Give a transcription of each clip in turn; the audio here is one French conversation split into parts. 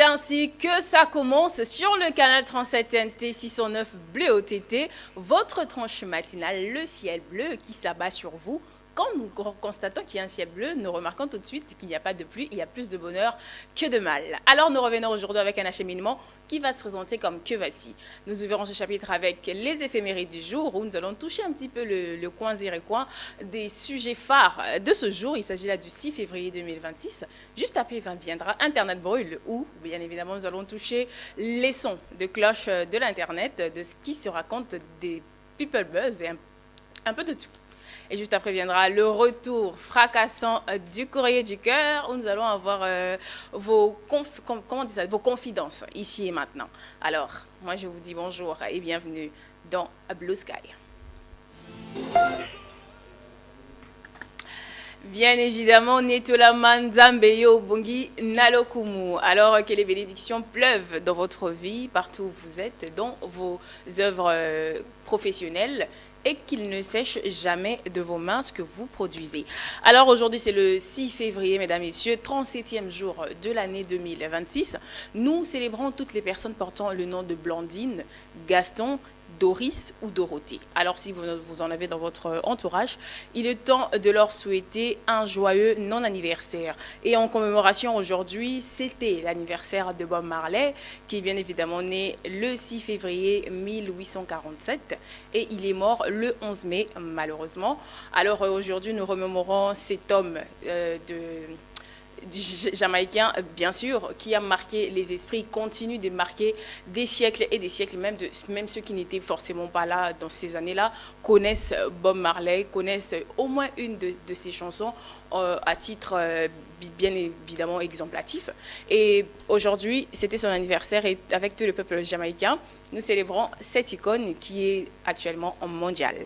ainsi que ça commence sur le canal 37 TNT 609 Bleu OTT, votre tranche matinale, le ciel bleu qui s'abat sur vous. Quand nous constatons qu'il y a un ciel bleu, nous remarquons tout de suite qu'il n'y a pas de pluie, il y a plus de bonheur que de mal. Alors nous revenons aujourd'hui avec un acheminement qui va se présenter comme que voici. Nous ouvrons ce chapitre avec les éphémérides du jour où nous allons toucher un petit peu le coin zéro coin des sujets phares de ce jour. Il s'agit là du 6 février 2026. Juste après viendra Internet brûle où, bien évidemment, nous allons toucher les sons de cloche de l'Internet, de ce qui se raconte des people buzz et un peu de tout. Et juste après viendra le retour fracassant du courrier du cœur où nous allons avoir vos confidences ici et maintenant. Alors, moi je vous dis bonjour et bienvenue dans Blue Sky. Bien évidemment, Netola Manzambeyo Bongi Nalokumu. Alors que les bénédictions pleuvent dans votre vie, partout où vous êtes, dans vos œuvres professionnelles, et qu'il ne sèche jamais de vos mains ce que vous produisez. Alors aujourd'hui, c'est le 6 février, mesdames, messieurs, 37e jour de l'année 2026. Nous célébrons toutes les personnes portant le nom de Blandine, Gaston, Doris ou Dorothée. Alors si vous en avez dans votre entourage, il est temps de leur souhaiter un joyeux non-anniversaire. Et en commémoration aujourd'hui, c'était l'anniversaire de Bob Marley, qui est bien évidemment né le 6 février 1847 et il est mort le 11 mai malheureusement. Alors aujourd'hui, nous remémorons cet homme jamaïcain, bien sûr, qui a marqué les esprits, continue de marquer des siècles et des siècles, même ceux qui n'étaient forcément pas là dans ces années-là, connaissent Bob Marley, connaissent au moins une de ses chansons à titre bien évidemment exemplatif. Et aujourd'hui, c'était son anniversaire et avec tout le peuple jamaïcain, nous célébrons cette icône qui est actuellement en mondial.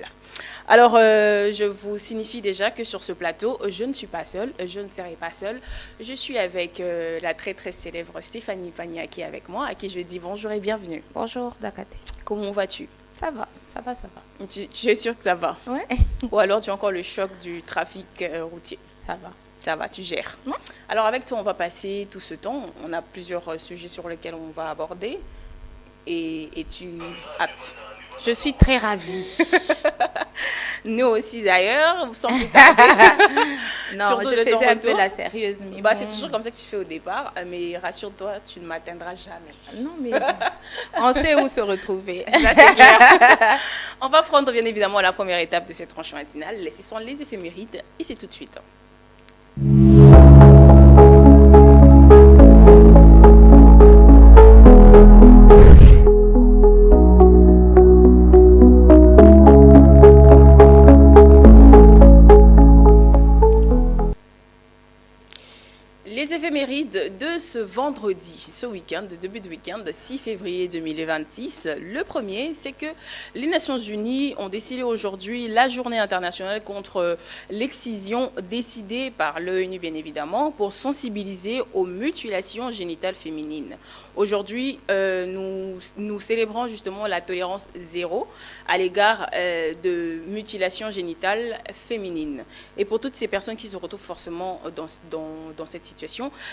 Alors, je vous signifie déjà que sur ce plateau, je ne suis pas seule, je ne serai pas seule. Je suis avec la très très célèbre Stéphanie Pagna qui est avec moi, à qui je dis bonjour et bienvenue. Bonjour Dakate. Comment vas-tu? Ça va, ça va, ça va. Tu es sûre que ça va? Ouais. Ou alors tu as encore le choc du trafic routier? Ça va. Ça va, tu gères. Ouais. Alors avec toi, on va passer tout ce temps. On a plusieurs sujets sur lesquels on va aborder. Et es-tu apte? Je suis très ravie. Nous aussi d'ailleurs, sans plus tarder. Non, surtout je de ton faisais un retour. peu la sérieuse. Mais Bah, bon. c'est toujours comme ça que tu fais au départ, mais rassure-toi, tu ne m'atteindras jamais. Non, mais on sait où se retrouver. Ça, c'est clair. On va prendre bien évidemment la première étape de cette tranche matinale. Ce sont les éphémérides et c'est tout de suite. Les éphémérides de ce vendredi, ce week-end, début de week-end, 6 février 2026. Le premier, c'est que les Nations Unies ont décidé aujourd'hui la journée internationale contre l'excision décidée par l'ONU, bien évidemment, pour sensibiliser aux mutilations génitales féminines. Aujourd'hui, nous célébrons justement la tolérance zéro à l'égard de mutilations génitales féminines. Et pour toutes ces personnes qui se retrouvent forcément dans cette situation,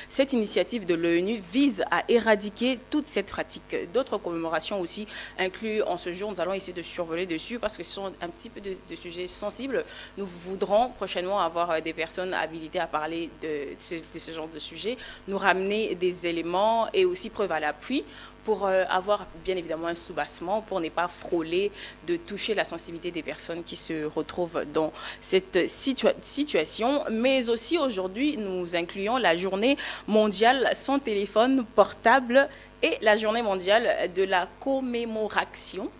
cette initiative de l'ONU vise à éradiquer toute cette pratique. D'autres commémorations aussi incluses en ce jour. Nous allons essayer de survoler dessus parce que ce sont un petit peu de sujets sensibles. Nous voudrons prochainement avoir des personnes habilitées à parler de ce genre de sujet, nous ramener des éléments et aussi preuves à l'appui pour avoir bien évidemment un soubassement, pour ne pas frôler de toucher la sensibilité des personnes qui se retrouvent dans cette situation. Mais aussi aujourd'hui, nous incluons la journée mondiale sans téléphone portable et la journée mondiale de la commémoration.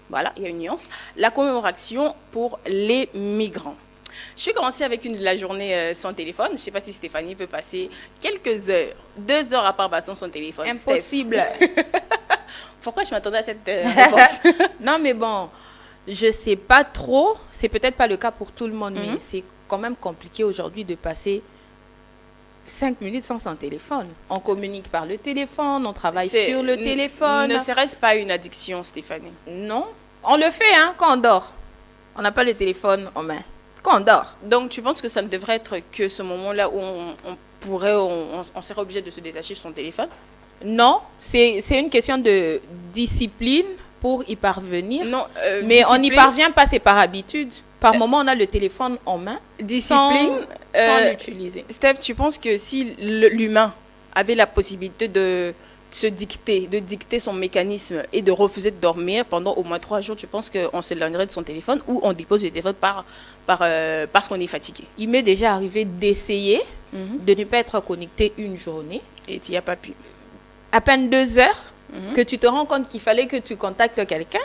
Voilà, il y a une nuance. La commémoration pour les migrants. Je vais commencer avec la journée sans téléphone. Je ne sais pas si Stéphanie peut passer quelques heures, 2 heures à part baston son téléphone. Impossible. Pourquoi je m'attendais à cette réponse? Non, mais bon, je ne sais pas trop. C'est peut-être pas le cas pour tout le monde, mais c'est quand même compliqué aujourd'hui de passer 5 minutes sans son téléphone. On communique par le téléphone, on travaille sur le téléphone. Ne serait-ce pas une addiction, Stéphanie? Non. On le fait quand on dort. On n'a pas le téléphone en main. Quand on dort. Donc, tu penses que ça ne devrait être que ce moment-là où on serait obligé de se détacher de son téléphone? Non, c'est une question de discipline pour y parvenir. Non, mais on n'y discipline, parvient pas, c'est par habitude. Par moment, on a le téléphone en main discipline. sans l'utiliser. Steph, tu penses que si l'humain avait la possibilité de dicter son mécanisme et de refuser de dormir pendant au moins 3 jours, tu penses qu'on s'éloignerait de son téléphone ou on dépose le téléphone parce qu'on est fatigué? Il m'est déjà arrivé d'essayer de ne pas être connecté une journée. Et tu n'y as pas pu. À peine 2 heures, que tu te rends compte qu'il fallait que tu contactes quelqu'un,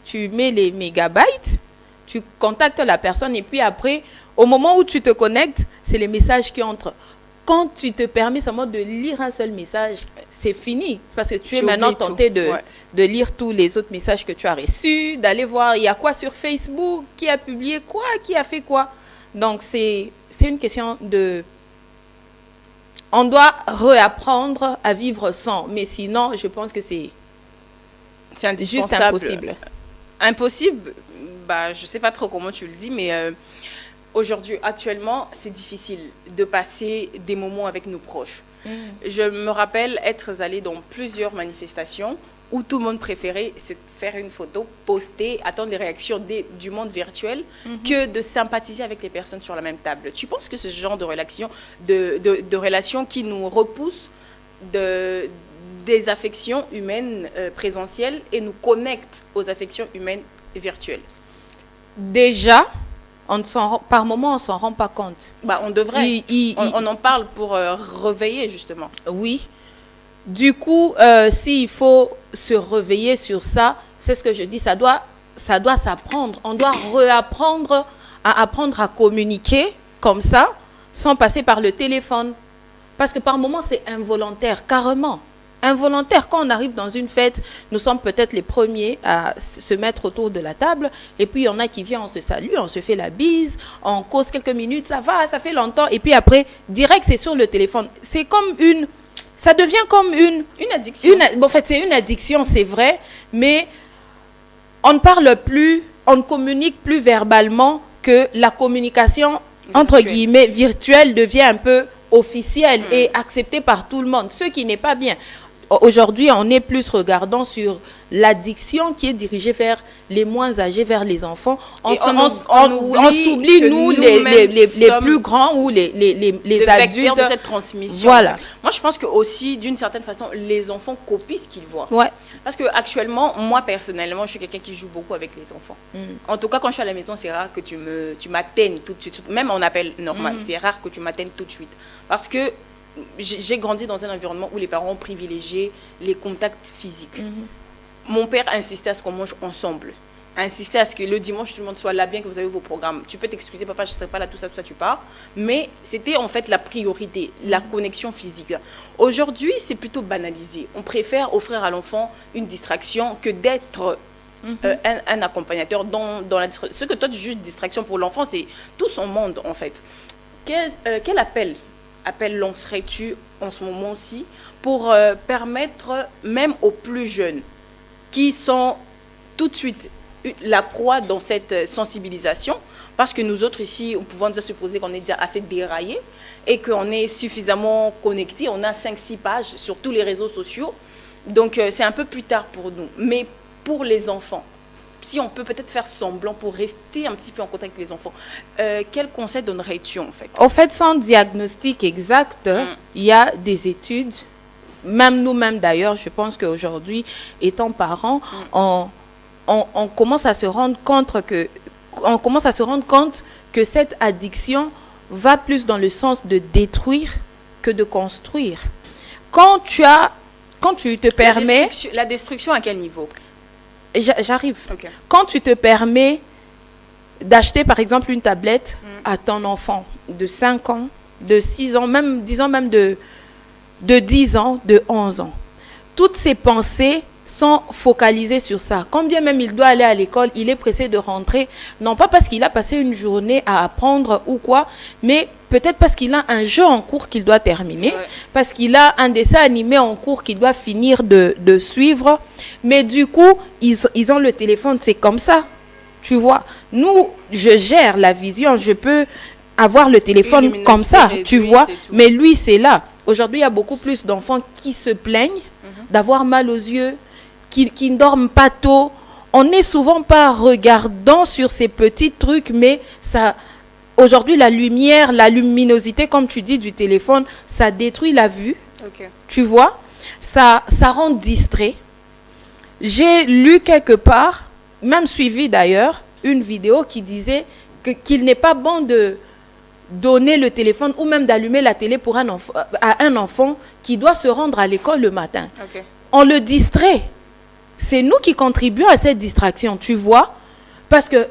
tu mets les mégabytes, tu contactes la personne et puis après, au moment où tu te connectes, c'est les messages qui entrent. Quand tu te permets seulement de lire un seul message, c'est fini. Parce que tu es maintenant tenté de lire tous les autres messages que tu as reçus, d'aller voir il y a quoi sur Facebook, qui a publié quoi, qui a fait quoi. Donc, c'est une question de... On doit réapprendre à vivre sans. Mais sinon, je pense que c'est juste impossible. Impossible, bah, je ne sais pas trop comment tu le dis, mais... Aujourd'hui, actuellement, c'est difficile de passer des moments avec nos proches. Je me rappelle être allée dans plusieurs manifestations où tout le monde préférait se faire une photo, poster, attendre les réactions du monde virtuel que de sympathiser avec les personnes sur la même table. Tu penses que ce genre de relation qui nous repousse des affections humaines présentielles et nous connecte aux affections humaines virtuelles? Déjà, par moment, on ne s'en rend pas compte. Bah, on devrait. On en parle pour réveiller, justement. Oui. Du coup, s'il faut se réveiller sur ça, c'est ce que je dis, ça doit s'apprendre. On doit réapprendre à apprendre à communiquer comme ça, sans passer par le téléphone. Parce que par moment, c'est involontaire, carrément. Involontaire. Quand on arrive dans une fête, nous sommes peut-être les premiers à se mettre autour de la table. Et puis, il y en a qui viennent, on se salue, on se fait la bise, on cause quelques minutes, ça va, ça fait longtemps. Et puis après, direct, c'est sur le téléphone. C'est comme ça devient comme une addiction. En fait, c'est une addiction, c'est vrai. Mais on ne parle plus, on ne communique plus verbalement, que la communication, entre guillemets, virtuelle devient un peu officielle et acceptée par tout le monde. Ce qui n'est pas bien. Aujourd'hui, on est plus regardant sur l'addiction qui est dirigée vers les moins âgés, vers les enfants. On s'oublie, nous, les plus grands ou les adultes. De cette transmission. Voilà. Moi, je pense que aussi, d'une certaine façon, les enfants copient ce qu'ils voient. Ouais. Parce que actuellement, moi, personnellement, je suis quelqu'un qui joue beaucoup avec les enfants. En tout cas, quand je suis à la maison, c'est rare que tu m'atteignes tout de suite. Même en appel normal, c'est rare que tu m'atteignes tout de suite. Parce que j'ai grandi dans un environnement où les parents ont privilégié les contacts physiques. Mon père insistait à ce qu'on mange ensemble. Insistait à ce que le dimanche, tout le monde soit là, bien que vous avez vos programmes. Tu peux t'excuser, papa, je ne serai pas là, tout ça, tu pars. Mais c'était en fait la priorité, la connexion physique. Aujourd'hui, c'est plutôt banalisé. On préfère offrir à l'enfant une distraction que d'être un accompagnateur dans la distraction. Ce que toi, tu juges distraction pour l'enfant, c'est tout son monde, en fait. Quel appel lancerais-tu en ce moment-ci pour permettre même aux plus jeunes qui sont tout de suite la proie dans cette sensibilisation, parce que nous autres ici, on pouvons déjà supposer qu'on est déjà assez déraillés et qu'on est suffisamment connectés, on a 5-6 pages sur tous les réseaux sociaux, donc c'est un peu plus tard pour nous. Mais pour les enfants, si on peut peut-être faire semblant pour rester un petit peu en contact avec les enfants, quel conseil donnerais-tu en fait? En fait, sans diagnostic exact, il y a des études, même nous-mêmes d'ailleurs, je pense qu'aujourd'hui, étant parents, on commence à se rendre compte que cette addiction va plus dans le sens de détruire que de construire. Quand tu te permets... La destruction à quel niveau? J'arrive. Okay. Quand tu te permets d'acheter, par exemple, une tablette à ton enfant de 5 ans, de 6 ans, même, disons même de 10 ans, de 11 ans, toutes ces pensées sont focalisées sur ça. Quand bien même il doit aller à l'école, il est pressé de rentrer, non pas parce qu'il a passé une journée à apprendre ou quoi, mais peut-être parce qu'il a un jeu en cours qu'il doit terminer, parce qu'il a un dessin animé en cours qu'il doit finir de suivre. Mais du coup, ils ont le téléphone, c'est comme ça. Tu vois, nous, je gère la vision, je peux avoir le téléphone comme ça, tu vois, mais lui, c'est là. aujourd'hui, il y a beaucoup plus d'enfants qui se plaignent d'avoir mal aux yeux, qui ne dorment pas tôt. On n'est souvent pas regardant sur ces petits trucs, mais ça... Aujourd'hui, la lumière, la luminosité, comme tu dis, du téléphone, ça détruit la vue. Ok. Tu vois, ça rend distrait. J'ai lu quelque part, même suivi d'ailleurs, une vidéo qui disait qu'il n'est pas bon de donner le téléphone ou même d'allumer la télé pour à un enfant qui doit se rendre à l'école le matin. Ok. On le distrait. C'est nous qui contribuons à cette distraction, tu vois. Parce que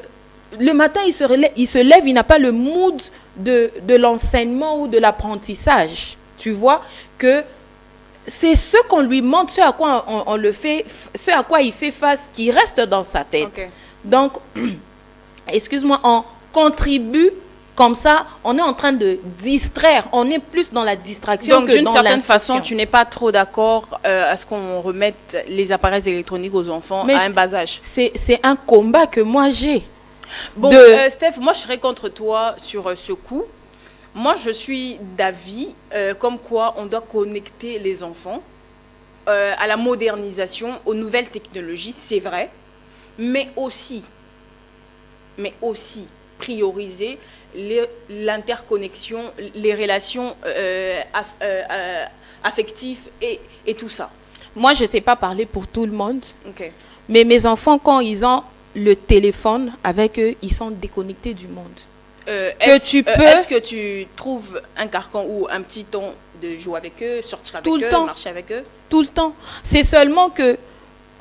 le matin, il se lève, il n'a pas le mood de l'enseignement ou de l'apprentissage. Tu vois que c'est ce qu'on lui montre, ce à quoi on le fait, ce à quoi il fait face, qui reste dans sa tête. Okay. Donc, excuse-moi, on contribue comme ça, on est en train de distraire, on est plus dans la distraction donc, que dans d'une certaine l'instruction. façon, tu n'es pas trop d'accord à ce qu'on remette les appareils électroniques aux enfants à un bas âge. C'est un combat que moi j'ai. Bon, Steph, moi je serais contre toi sur ce coup. Moi je suis d'avis comme quoi on doit connecter les enfants à la modernisation, aux nouvelles technologies, c'est vrai, mais aussi prioriser l'interconnexion, les relations affectives et tout ça. Moi je ne sais pas parler pour tout le monde, okay. Mais mes enfants, quand ils ont le téléphone avec eux, ils sont déconnectés du monde. Est-ce que tu trouves un carcan ou un petit temps de jouer avec eux, sortir avec eux, marcher avec eux? Tout le temps. C'est seulement que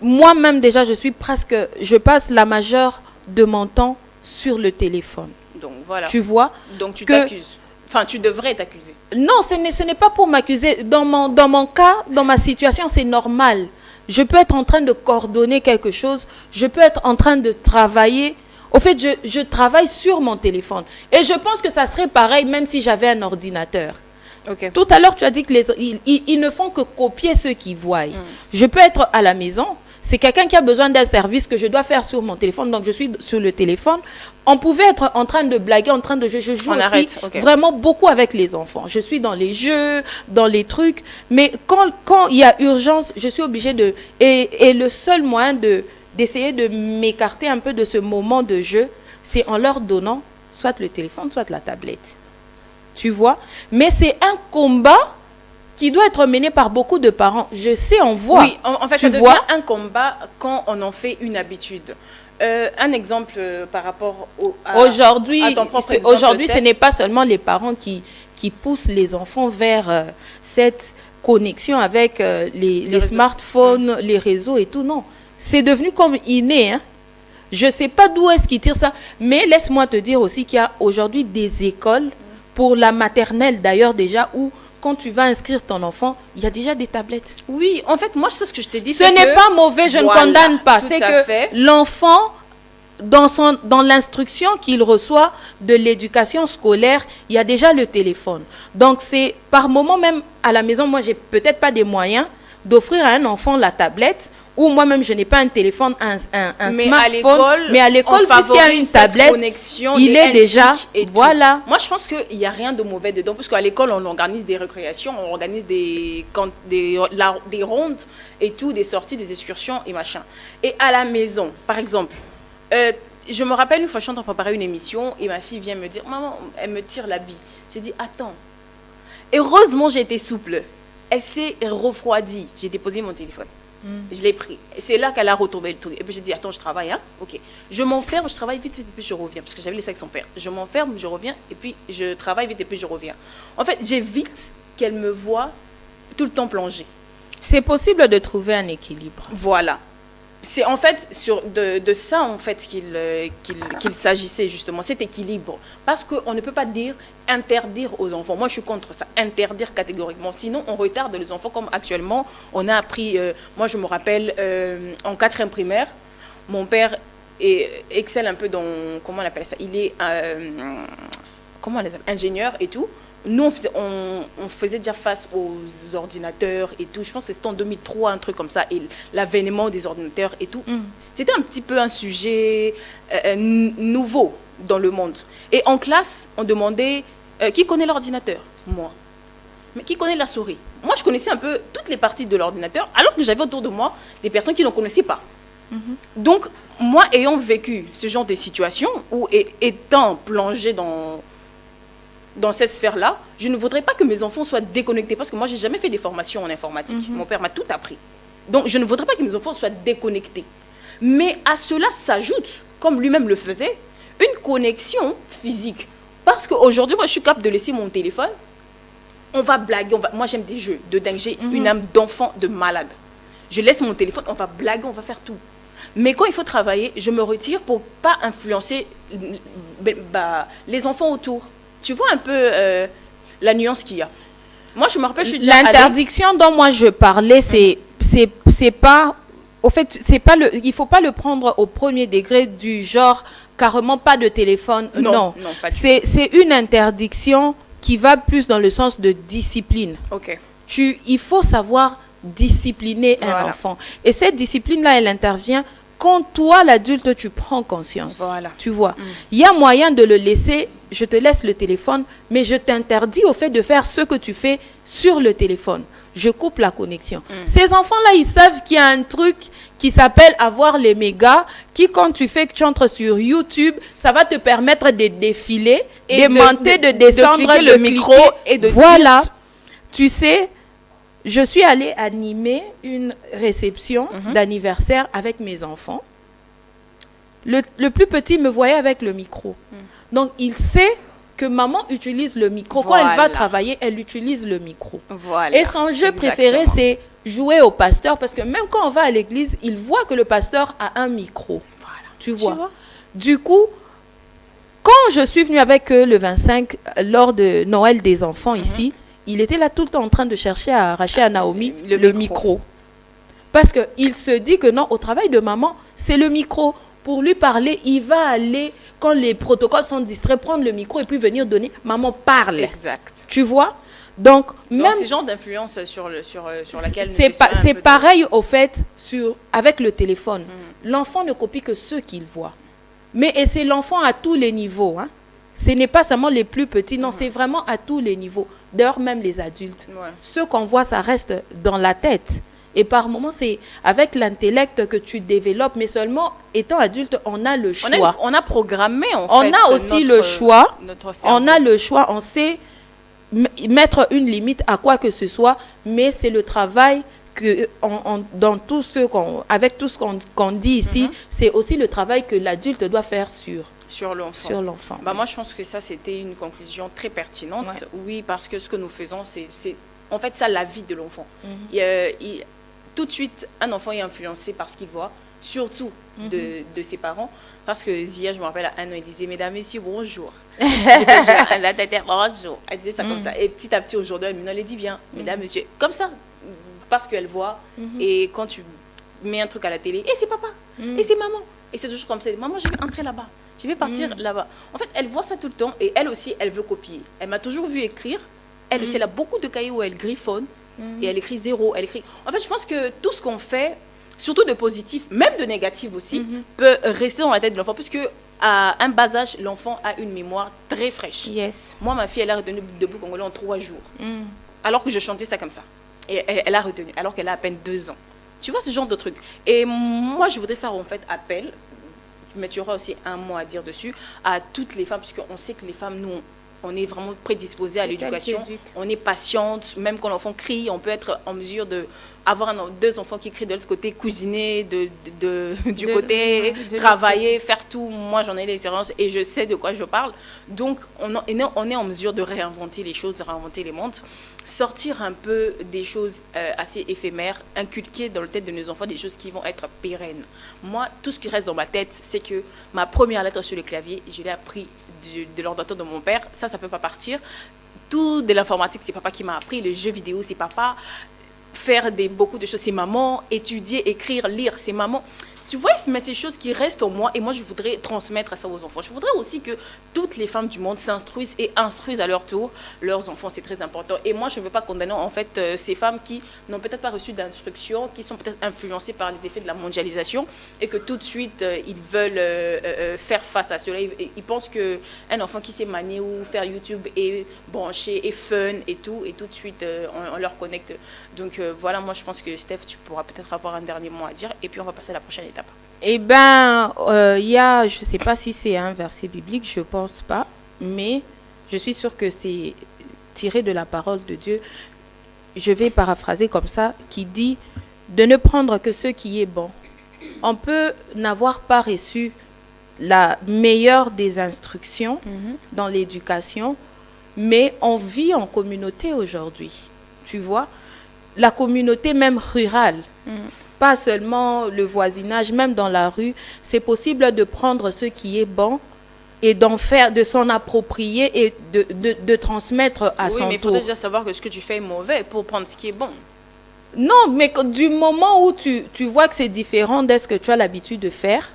moi-même déjà, je passe la majeure de mon temps sur le téléphone. Donc voilà. Tu vois? Donc tu t'accuses. Enfin, tu devrais t'accuser. Non, ce n'est pas pour m'accuser. Dans mon cas, dans ma situation, c'est normal. Je peux être en train de coordonner quelque chose. Je peux être en train de travailler. Au fait, je travaille sur mon téléphone. Et je pense que ça serait pareil même si j'avais un ordinateur. Okay. Tout à l'heure, tu as dit qu'ils ne font que copier ceux qui voient. Je peux être à la maison. C'est quelqu'un qui a besoin d'un service que je dois faire sur mon téléphone. Donc, je suis sur le téléphone. On pouvait être en train de blaguer, en train de jouer. Je joue aussi vraiment beaucoup avec les enfants. Je suis dans les jeux, dans les trucs. Mais quand il y a urgence, je suis obligée de... Et le seul moyen d'essayer de m'écarter un peu de ce moment de jeu, c'est en leur donnant soit le téléphone, soit la tablette. Tu vois? Mais c'est un combat qui doit être mené par beaucoup de parents. Je sais, on voit. Oui, en fait, ça devient un combat quand on en fait une habitude. Un exemple par rapport aujourd'hui, ce n'est pas seulement les parents qui poussent les enfants vers cette connexion avec les smartphones, les réseaux et tout. Non, c'est devenu comme inné. Hein. Je ne sais pas d'où est-ce qu'ils tirent ça. Mais laisse-moi te dire aussi qu'il y a aujourd'hui des écoles, pour la maternelle d'ailleurs déjà, où quand tu vas inscrire ton enfant, il y a déjà des tablettes. Oui, en fait, moi, c'est ce que je t'ai dit. Ce n'est pas mauvais, je ne condamne pas. C'est que l'enfant, dans l'instruction qu'il reçoit de l'éducation scolaire, il y a déjà le téléphone. Donc, c'est par moment même à la maison, moi, j'ai peut-être pas des moyens d'offrir à un enfant la tablette, ou moi-même, je n'ai pas un téléphone, un smartphone. Mais à l'école, puisqu'il y a une tablette, il est déjà... Voilà. Moi, je pense qu'il n'y a rien de mauvais dedans, parce qu'à l'école, on organise des récréations, on organise des rondes et tout, des sorties, des excursions et machin. Et à la maison, par exemple, je me rappelle une fois, je suis en train de préparer une émission, et ma fille vient me dire, maman, elle me tire l'habit. J'ai dit, attends. Heureusement, j'ai été souple. Elle s'est refroidie. J'ai déposé mon téléphone. Je l'ai pris. Et c'est là qu'elle a retrouvé le truc. Et puis j'ai dit, attends, je travaille, hein? Ok. Je m'enferme, je travaille vite, et puis je reviens. Parce que j'avais laissé avec son père. Je m'enferme, je reviens, et puis je travaille vite, et puis je reviens. En fait, j'évite qu'elle me voie tout le temps plonger. C'est possible de trouver un équilibre. Voilà. C'est en fait de ça en fait qu'il s'agissait justement, cet équilibre. Parce qu'on ne peut pas interdire aux enfants. Moi, je suis contre ça, interdire catégoriquement. Sinon, on retarde les enfants comme actuellement. On a appris, moi je me rappelle, en 4e primaire, mon père excelle un peu dans, comment on appelle ça, il est ingénieur et tout. Nous, on faisait déjà face aux ordinateurs et tout. Je pense que c'était en 2003, un truc comme ça. Et l'avènement des ordinateurs et tout. C'était un petit peu un sujet nouveau dans le monde. Et en classe, on demandait qui connaît l'ordinateur? Moi. Mais qui connaît la souris? Moi, je connaissais un peu toutes les parties de l'ordinateur, alors que j'avais autour de moi des personnes qui n'en connaissaient pas. Donc, moi, ayant vécu ce genre de situation, ou étant plongée dans cette sphère-là, je ne voudrais pas que mes enfants soient déconnectés, parce que moi, je n'ai jamais fait des formations en informatique. Mon père m'a tout appris. Donc, je ne voudrais pas que mes enfants soient déconnectés. Mais à cela s'ajoute, comme lui-même le faisait, une connexion physique. Parce qu'aujourd'hui, moi, je suis capable de laisser mon téléphone. On va blaguer. Moi, j'aime des jeux de dingue. J'ai une âme d'enfant, de malade. Je laisse mon téléphone, on va blaguer, on va faire tout. Mais quand il faut travailler, je me retire pour ne pas influencer les enfants autour. Tu vois un peu la nuance qu'il y a. Moi, je me rappelle, je suis déjà L'interdiction dont moi je parlais, c'est pas... Au fait, c'est pas il faut pas le prendre au premier degré du genre carrément pas de téléphone. Non, pas du tout. C'est une interdiction qui va plus dans le sens de discipline. Ok. Il faut savoir discipliner un enfant. Et cette discipline-là, elle intervient quand toi, l'adulte, tu prends conscience. Voilà. Tu vois. Il y a moyen de le laisser, je te laisse le téléphone, mais je t'interdis au fait de faire ce que tu fais sur le téléphone. Je coupe la connexion. Ces enfants-là, ils savent qu'il y a un truc qui s'appelle avoir les mégas, qui quand tu fais que tu entres sur YouTube, ça va te permettre de défiler, de monter, de descendre, de cliquer le micro et de voilà. Tu sais, je suis allée animer une réception d'anniversaire avec mes enfants. Le plus petit me voyait avec le micro. Donc, il sait que maman utilise le micro. Voilà. Quand elle va travailler, elle utilise le micro. Voilà. Et son jeu préféré, c'est jouer au pasteur. Parce que même quand on va à l'église, il voit que le pasteur a un micro. Voilà. Tu vois. Du coup, quand je suis venue avec eux le 25, lors de Noël des enfants ici, il était là tout le temps en train de chercher à arracher à Naomi le micro. Parce qu'il se dit que non, au travail de maman, c'est le micro. Pour lui parler, il va aller, quand les protocoles sont distraits, prendre le micro et puis venir donner. Maman parle. Exact. Tu vois? Donc même ce genre d'influence sur laquelle... C'est pareil au fait avec le téléphone. L'enfant ne copie que ce qu'il voit. Et c'est l'enfant à tous les niveaux. Hein. Ce n'est pas seulement les plus petits, non, c'est vraiment à tous les niveaux. D'ailleurs, même les adultes. Ouais. Ce qu'on voit, ça reste dans la tête. Et par moments, c'est avec l'intellect que tu développes, mais seulement étant adulte, on a le choix. On a programmé, en fait. On a aussi le choix. On a le choix. On sait mettre une limite à quoi que ce soit, mais c'est le travail que, dans tout avec tout ce qu'on dit ici, c'est aussi le travail que l'adulte doit faire sur l'enfant. Moi, je pense que ça, c'était une conclusion très pertinente. Ouais. Oui, parce que ce que nous faisons, c'est en fait ça la vie de l'enfant. Tout de suite, un enfant est influencé par ce qu'il voit, surtout de ses parents. Parce que Zia, je me rappelle, à un an, elle disait « Mesdames, Messieurs, bonjour ». La tête, bonjour. Elle disait ça comme ça. Et petit à petit, aujourd'hui, elle dit bien « Mesdames, Messieurs ». Comme ça, parce qu'elle voit. Et quand tu mets un truc à la télé, « Et c'est papa, et c'est maman ». Et c'est toujours comme ça. « Maman, je vais entrer là-bas. Je vais partir là-bas. » En fait, elle voit ça tout le temps. Et elle aussi, elle veut copier. Elle m'a toujours vu écrire. Elle aussi, elle a beaucoup de cahiers où elle griffonne. Et elle écrit 0. En fait, je pense que tout ce qu'on fait, surtout de positif, même de négatif aussi, peut rester dans la tête de l'enfant. Puisque à un bas âge, l'enfant a une mémoire très fraîche. Yes. Moi, ma fille, elle a retenu Debout Congolais en 3 jours. Alors que je chantais ça comme ça. Et elle a retenu, alors qu'elle a à peine 2 ans. Tu vois ce genre de truc. Et moi, je voudrais faire en fait appel, mais tu auras aussi un mot à dire dessus, à toutes les femmes, puisqu'on sait que les femmes, nous, on est vraiment prédisposés à l'éducation. On est patiente. Même quand l'enfant crie, on peut être en mesure d'avoir 2 enfants qui crient de l'autre côté, cuisiner du côté, travailler, faire tout. Moi, j'en ai l'expérience et je sais de quoi je parle. Donc, on est en mesure de réinventer les choses, de réinventer les mondes, sortir un peu des choses assez éphémères, inculquer dans la tête de nos enfants des choses qui vont être pérennes. Moi, tout ce qui reste dans ma tête, c'est que ma première lettre sur le clavier, je l'ai appris de l'ordinateur de mon père. Ça peut pas partir. Tout de l'informatique, c'est papa qui m'a appris. Le jeu vidéo, c'est papa. Faire beaucoup de choses, c'est maman. Étudier, écrire, lire, c'est maman. Tu vois, mais c'est des choses qui restent en moi et moi, je voudrais transmettre ça aux enfants. Je voudrais aussi que toutes les femmes du monde s'instruisent et instruisent à leur tour leurs enfants. C'est très important. Et moi, je ne veux pas condamner en fait ces femmes qui n'ont peut-être pas reçu d'instruction, qui sont peut-être influencées par les effets de la mondialisation et que tout de suite, ils veulent faire face à cela. Ils pensent qu'un enfant qui sait manier ou faire YouTube est branché, est fun et tout de suite, on leur connecte. Donc voilà, moi, je pense que Steph, tu pourras peut-être avoir un dernier mot à dire et puis on va passer à la prochaine étape. Eh bien, il y a, je ne sais pas si c'est un verset biblique, je ne pense pas, mais je suis sûre que c'est tiré de la parole de Dieu. Je vais paraphraser comme ça, qui dit de ne prendre que ce qui est bon. On peut n'avoir pas reçu la meilleure des instructions dans l'éducation, mais on vit en communauté aujourd'hui, tu vois. La communauté même rurale, pas seulement le voisinage, même dans la rue, c'est possible de prendre ce qui est bon et d'en faire, de s'en approprier et de transmettre à son tour. Oui, mais il faudrait déjà savoir que ce que tu fais est mauvais pour prendre ce qui est bon. Non, mais du moment où tu vois que c'est différent de ce que tu as l'habitude de faire,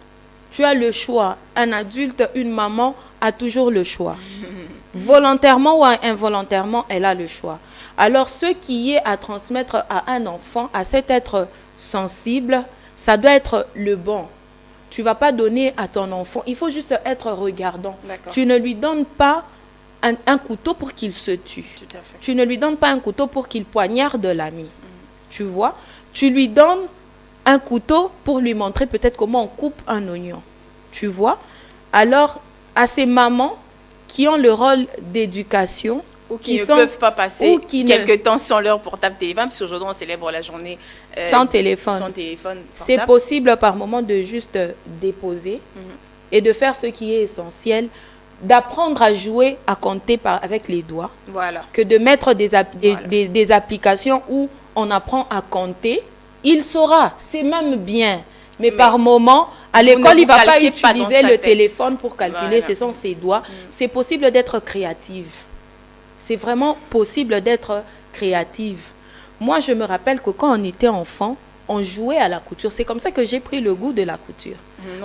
tu as le choix. Un adulte, une maman a toujours le choix. Volontairement ou involontairement, elle a le choix. Alors, ce qui est à transmettre à un enfant, à cet être sensible, ça doit être le bon. Tu ne vas pas donner à ton enfant, il faut juste être regardant. Tu ne lui donnes pas un couteau pour qu'il se tue. Tout à fait. Tu ne lui donnes pas un couteau pour qu'il poignarde l'ami. Tu vois? Tu lui donnes un couteau pour lui montrer peut-être comment on coupe un oignon. Tu vois? Alors, à ces mamans qui ont le rôle d'éducation, ou qui ne peuvent pas passer quelques temps sans leur portable téléphone, parce qu'aujourd'hui on célèbre la journée sans téléphone. C'est possible par moment de juste déposer et de faire ce qui est essentiel, d'apprendre à jouer, à compter avec les doigts, que de mettre des applications où on apprend à compter. Il saura, c'est même bien, mais par moment, à l'école, il ne va pas utiliser le téléphone pour calculer, ce sont ses doigts. C'est possible d'être créative. C'est vraiment possible d'être créative. Moi, je me rappelle que quand on était enfant, on jouait à la couture. C'est comme ça que j'ai pris le goût de la couture.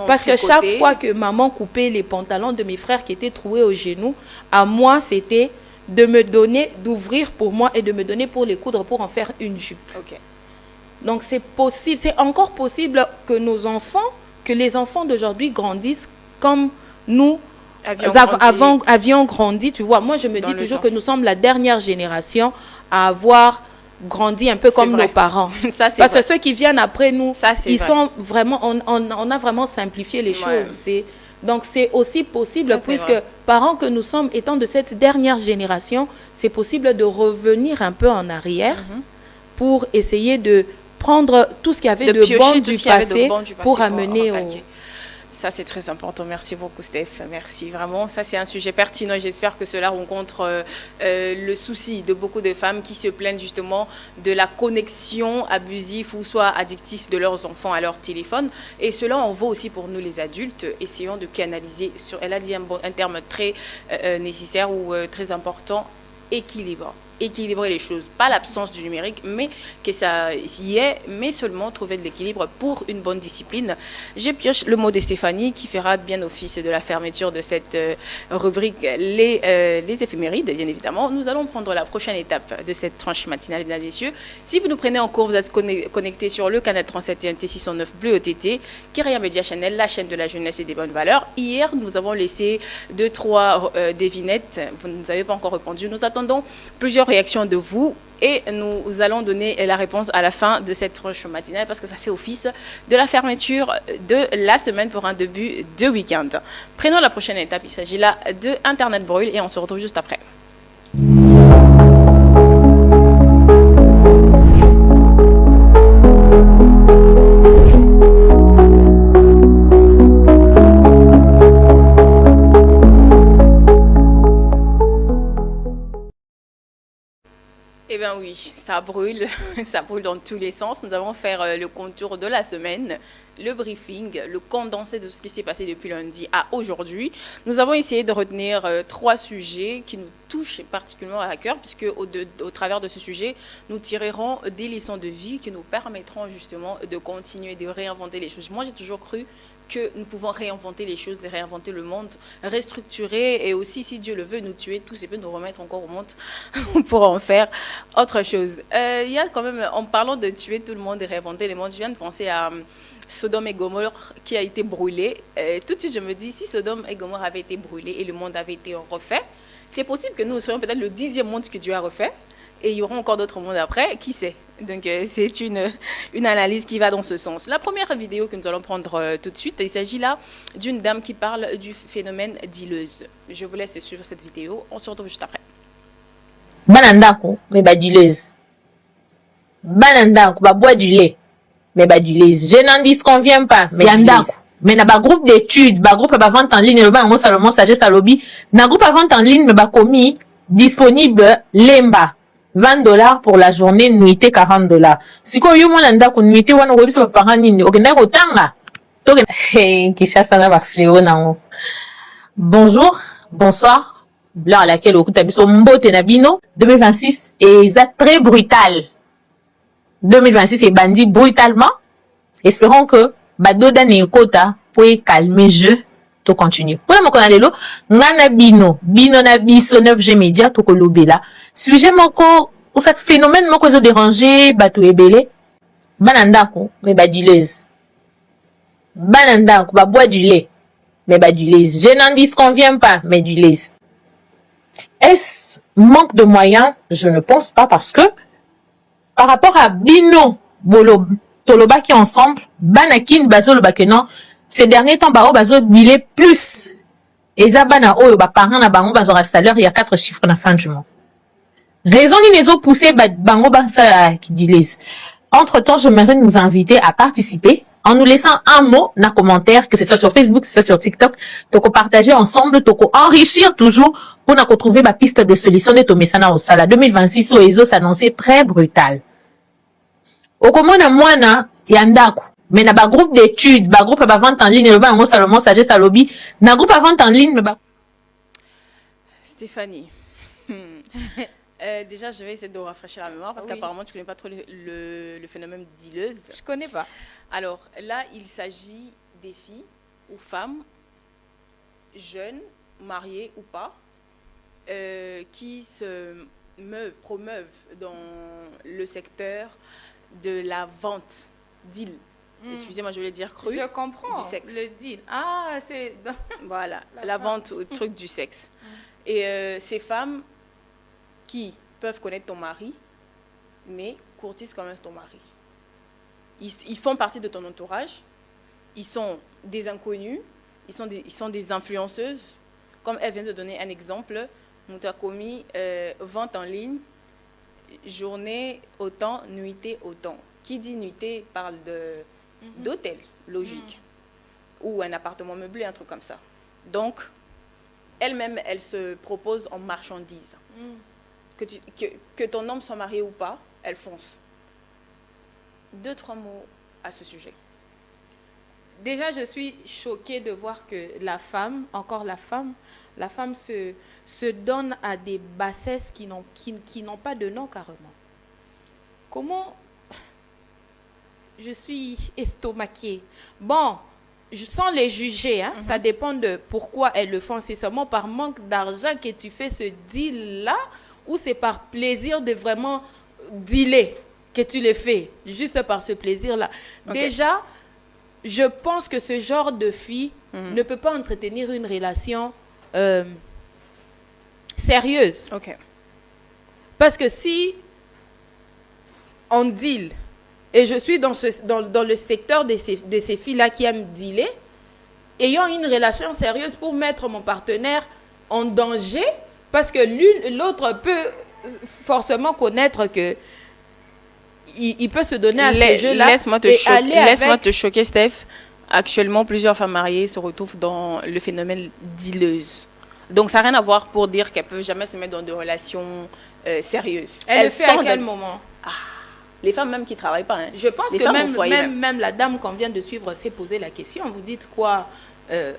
Parce que chaque fois que maman coupait les pantalons de mes frères qui étaient troués au genou, à moi, c'était de me donner, d'ouvrir pour moi et de me donner pour les coudre pour en faire une jupe. Donc, c'est possible, c'est encore possible que nos enfants, que les enfants d'aujourd'hui grandissent comme nous avions grandi, tu vois. Moi, je me dis toujours que nous sommes la dernière génération à avoir grandi un peu comme nos parents. Parce que ceux qui viennent après nous, ils sont vraiment, on a vraiment simplifié les choses. Donc, c'est aussi possible, puisque parents que nous sommes, étant de cette dernière génération, c'est possible de revenir un peu en arrière pour essayer de prendre tout ce qu'il y avait de bon du passé pour amener au... Ça, c'est très important. Merci beaucoup, Steph. Merci vraiment. Ça, c'est un sujet pertinent et j'espère que cela rencontre le souci de beaucoup de femmes qui se plaignent justement de la connexion abusive ou soit addictive de leurs enfants à leur téléphone. Et cela en vaut aussi pour nous, les adultes. Essayons de canaliser. Elle a dit un terme très nécessaire ou très important, équilibre. Équilibrer les choses, pas l'absence du numérique, mais que ça y est, mais seulement trouver de l'équilibre pour une bonne discipline. Je pioche le mot de Stéphanie qui fera bien office de la fermeture de cette rubrique les éphémérides, bien évidemment. Nous allons prendre la prochaine étape de cette tranche matinale, mesdames et messieurs. Si vous nous prenez en cours, vous êtes connectés sur le canal 371 T609 Bleu OTT, Kyria Media Channel, la chaîne de la jeunesse et des bonnes valeurs. Hier, nous avons laissé 2-3 devinettes. Vous ne nous avez pas encore répondu. Nous attendons plusieurs réactions de vous et nous allons donner la réponse à la fin de cette tranche matinale parce que ça fait office de la fermeture de la semaine pour un début de week-end. Prenons la prochaine étape, il s'agit là de Internet Brûle et on se retrouve juste après. Eh bien oui, ça brûle dans tous les sens. Nous allons faire le contour de la semaine. le briefing, le condensé de ce qui s'est passé depuis lundi à aujourd'hui. Nous avons essayé de retenir 3 sujets qui nous touchent particulièrement à cœur, puisque au travers de ce sujet, nous tirerons des leçons de vie qui nous permettront justement de continuer, de réinventer les choses. Moi, j'ai toujours cru que nous pouvons réinventer les choses, réinventer le monde, restructurer et aussi, si Dieu le veut, nous tuer tous et puis nous remettre encore au monde pour en faire autre chose. Il y a quand même, en parlant de tuer tout le monde et réinventer le monde, je viens de penser à Sodome et Gomorrhe qui a été brûlé. Tout de suite, je me dis, si Sodome et Gomorrhe avaient été brûlés et le monde avait été refait, c'est possible que nous serions peut-être le 10e monde que Dieu a refait. Et il y aura encore d'autres mondes après, qui sait? Donc, c'est une analyse qui va dans ce sens. La première vidéo que nous allons prendre tout de suite, il s'agit là d'une dame qui parle du phénomène dileuse. Je vous laisse suivre cette vidéo. On se retrouve juste après. Banandako, mais ba dileuse. Banandako, ba bois du lait, mais ba dileuse. Je n'en disconviens pas, mais dileuse. Mais na ba groupe d'études, ba groupe ba vente en ligne, le ba ngo Salomon sagesse à lobby, na groupe ba vente en ligne, mais ba commis disponible lemba. $20 pour la journée, nuitée $40. Si quoi yo monanda ko nuitée wana ko biso parents nini okenda ko tanga to Kishasa na ba fléau nango. Bonjour, bonsoir. L'heure à laquelle okuta biso mbote na bino 2026 et ça très brutal. 2026 est bandit brutalement. Espérons que badoda ne kota pour calmer jeu. To continuer. Pour moi konalelo ngana bino na biso 9G média to kolobela. Sujet moko ou cet phénomène moko zo déranger bato ebele. Banandako mais ba dileuse. Banandako ba bois du lait mais ba dileuse. Je n'en disconviens pas mais dileuse. Est-ce manque de moyens? Je ne pense pas parce que par rapport à bino bolo toloba qui ensemble banakin bazolo bakeno ces derniers temps, bazo dilé plus. Et zabana oyo ba parents na bango bazo salaire il y a 4 chiffres na fin du mois. Raison ni les autres pousser bango bansa qui dilise. Entre temps, j'aimerais nous inviter à participer en nous laissant un mot na commentaire, que c'est ça sur Facebook, c'est ça sur TikTok, toko partager ensemble, toko enrichir toujours pour na retrouver ma piste de solution de Tomesana au Sala 2026 au ESO s'annonçait très brutal. Au komona mwana yandako. Mais na ba groupe d'études, ba groupe ba vente en ligne, le ba ngo Salomon sagesse à lobby, na groupe ba vente en ligne, mais ba Stéphanie. Déjà, je vais essayer de rafraîchir la mémoire parce qu'apparemment, tu connais pas trop le phénomène dileuse. Je connais pas. Alors là, il s'agit des filles ou femmes, jeunes, mariées ou pas, qui se promeuvent dans le secteur de la vente d'îles. Excusez-moi, je voulais dire cru. Je comprends. Du sexe. Le deal. Ah, c'est... Voilà, la vente au truc du sexe. Et ces femmes qui peuvent connaître ton mari, mais courtisent quand même ton mari. Ils font partie de ton entourage. Ils sont des inconnus. Ils sont des influenceuses. Comme elle vient de donner un exemple, nous avons commis vente en ligne, journée autant, nuitée autant. Qui dit nuitée parle d'hôtel, logique, ou un appartement meublé, un truc comme ça. Donc, elle-même, elle se propose en marchandise. Que ton homme soit marié ou pas, elle fonce. 2-3 mots à ce sujet. Déjà, je suis choquée de voir que la femme se donne à des bassesses qui n'ont pas de nom carrément. Comment... Je suis estomaquée. Bon, sans les juger, hein, ça dépend de pourquoi elles le font. C'est seulement par manque d'argent que tu fais ce deal-là ou c'est par plaisir de vraiment dealer que tu le fais, juste par ce plaisir-là. Okay. Déjà, je pense que ce genre de fille ne peut pas entretenir une relation sérieuse. Okay. Parce que si on deal... Et je suis dans le secteur de ces filles-là qui aiment dealer, ayant une relation sérieuse pour mettre mon partenaire en danger, parce que l'autre peut forcément connaître que il peut se donner à ces jeux-là. Laisse-moi te choquer, Steph. Actuellement, plusieurs femmes mariées se retrouvent dans le phénomène dileuse. Donc, ça n'a rien à voir pour dire qu'elles ne peuvent jamais se mettre dans des relations sérieuses. Elle le fait à quel moment? Les femmes même qui ne travaillent pas. Hein. Je pense les que même la dame qu'on vient de suivre s'est posé la question. Vous dites quoi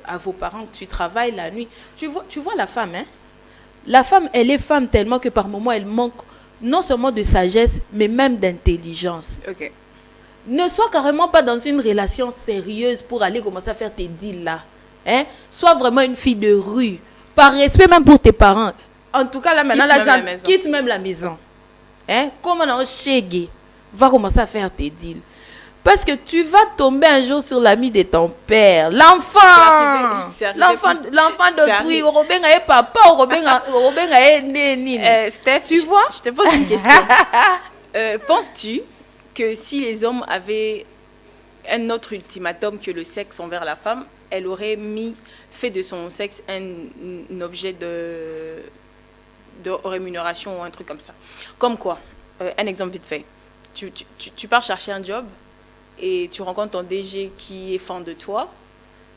à vos parents que tu travailles la nuit? Tu vois la femme, hein? La femme, elle est femme tellement que par moments, elle manque non seulement de sagesse, mais même d'intelligence. Ok. Ne sois carrément pas dans une relation sérieuse pour aller commencer à faire tes deals là. Hein? Sois vraiment une fille de rue. Par respect même pour tes parents. En tout cas, là maintenant, quitte même la maison. Hein? Comme on a un chégué, va commencer à faire tes deals. Parce que tu vas tomber un jour sur l'ami de ton père. L'enfant d'autrui. Robin a papa, Robin a nini. Steph, tu vois? Je te pose une question. Penses-tu que si les hommes avaient un autre ultimatum que le sexe envers la femme, elle aurait fait de son sexe un objet de rémunération ou un truc comme ça? Comme quoi? Un exemple vite fait. Tu pars chercher un job et tu rencontres ton DG qui est fan de toi,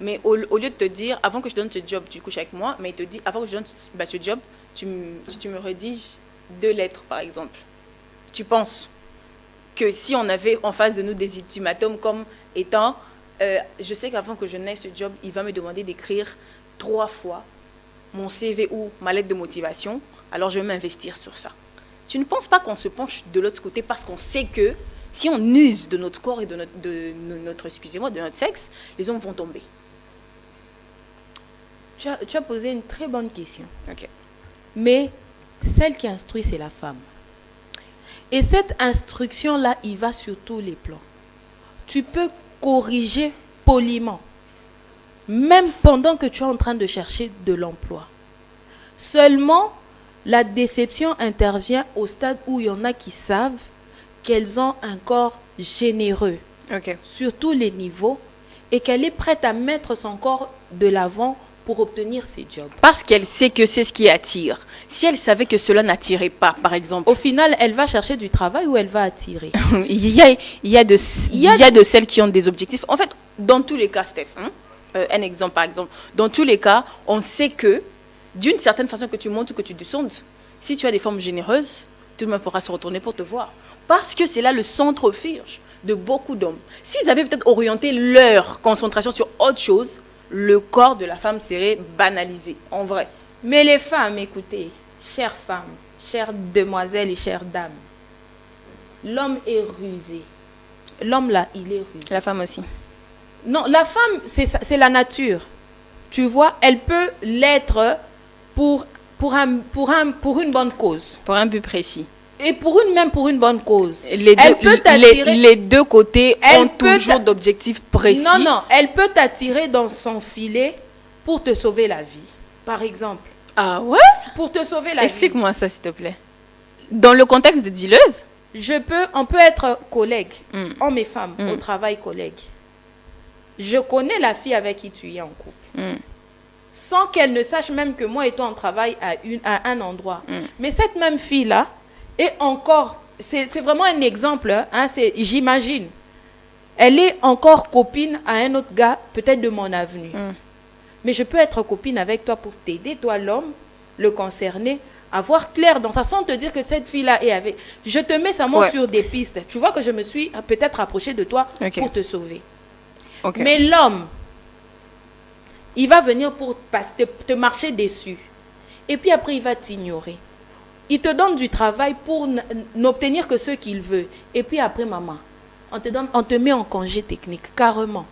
mais au lieu de te dire, avant que je donne ce job, tu couches avec moi, mais il te dit, avant que je donne ce job, tu me rédiges 2 lettres, par exemple. Tu penses que si on avait en face de nous des ultimatums comme étant, je sais qu'avant que je n'aie ce job, il va me demander d'écrire 3 fois mon CV ou ma lettre de motivation, alors je vais m'investir sur ça. Tu ne penses pas qu'on se penche de l'autre côté parce qu'on sait que si on use de notre corps et de notre sexe, les hommes vont tomber? Tu as posé une très bonne question. Ok. Mais celle qui instruit, c'est la femme. Et cette instruction-là, il va sur tous les plans. Tu peux corriger poliment, même pendant que tu es en train de chercher de l'emploi. Seulement, la déception intervient au stade où il y en a qui savent qu'elles ont un corps généreux sur tous les niveaux et qu'elle est prête à mettre son corps de l'avant pour obtenir ses jobs. Parce qu'elle sait que c'est ce qui attire. Si elle savait que cela n'attirait pas, par exemple... Au final, elle va chercher du travail ou elle va attirer? il y a de celles qui ont des objectifs. En fait, dans tous les cas, Steph, un exemple par exemple, dans tous les cas, on sait que d'une certaine façon que tu montes ou que tu descendes, si tu as des formes généreuses, tout le monde pourra se retourner pour te voir. Parce que c'est là le centre-firge de beaucoup d'hommes. S'ils avaient peut-être orienté leur concentration sur autre chose, le corps de la femme serait banalisé, en vrai. Mais les femmes, écoutez, chères femmes, chères demoiselles et chères dames, l'homme est rusé. L'homme là, il est rusé. La femme aussi. Non, la femme, c'est la nature. Tu vois, elle peut l'être pour une bonne cause. Pour un but précis. Et pour une bonne cause. Les deux côtés ont toujours d'objectifs précis. Non, elle peut t'attirer dans son filet pour te sauver la vie, par exemple. Ah ouais? Pour te sauver la vie. Explique-moi ça, s'il te plaît. Dans le contexte de dealeuse? On peut être collègues, hommes et femmes, au travail collègues. Je connais la fille avec qui tu es en couple. Sans qu'elle ne sache même que moi et toi, on travaille à un endroit. Mais cette même fille-là, et encore, c'est vraiment un exemple, hein, j'imagine. Elle est encore copine à un autre gars, peut-être de mon avenue. Mais je peux être copine avec toi pour t'aider, toi l'homme, le concerné, à voir clair dans ça, sans te dire que cette fille-là est avec... Je te mets seulement sur des pistes. Tu vois que je me suis peut-être approchée de toi pour te sauver. Mais l'homme, il va venir pour te marcher dessus. Et puis après, il va t'ignorer. Il te donne du travail pour n'obtenir que ce qu'il veut. Et puis après, maman, on te met en congé technique, carrément.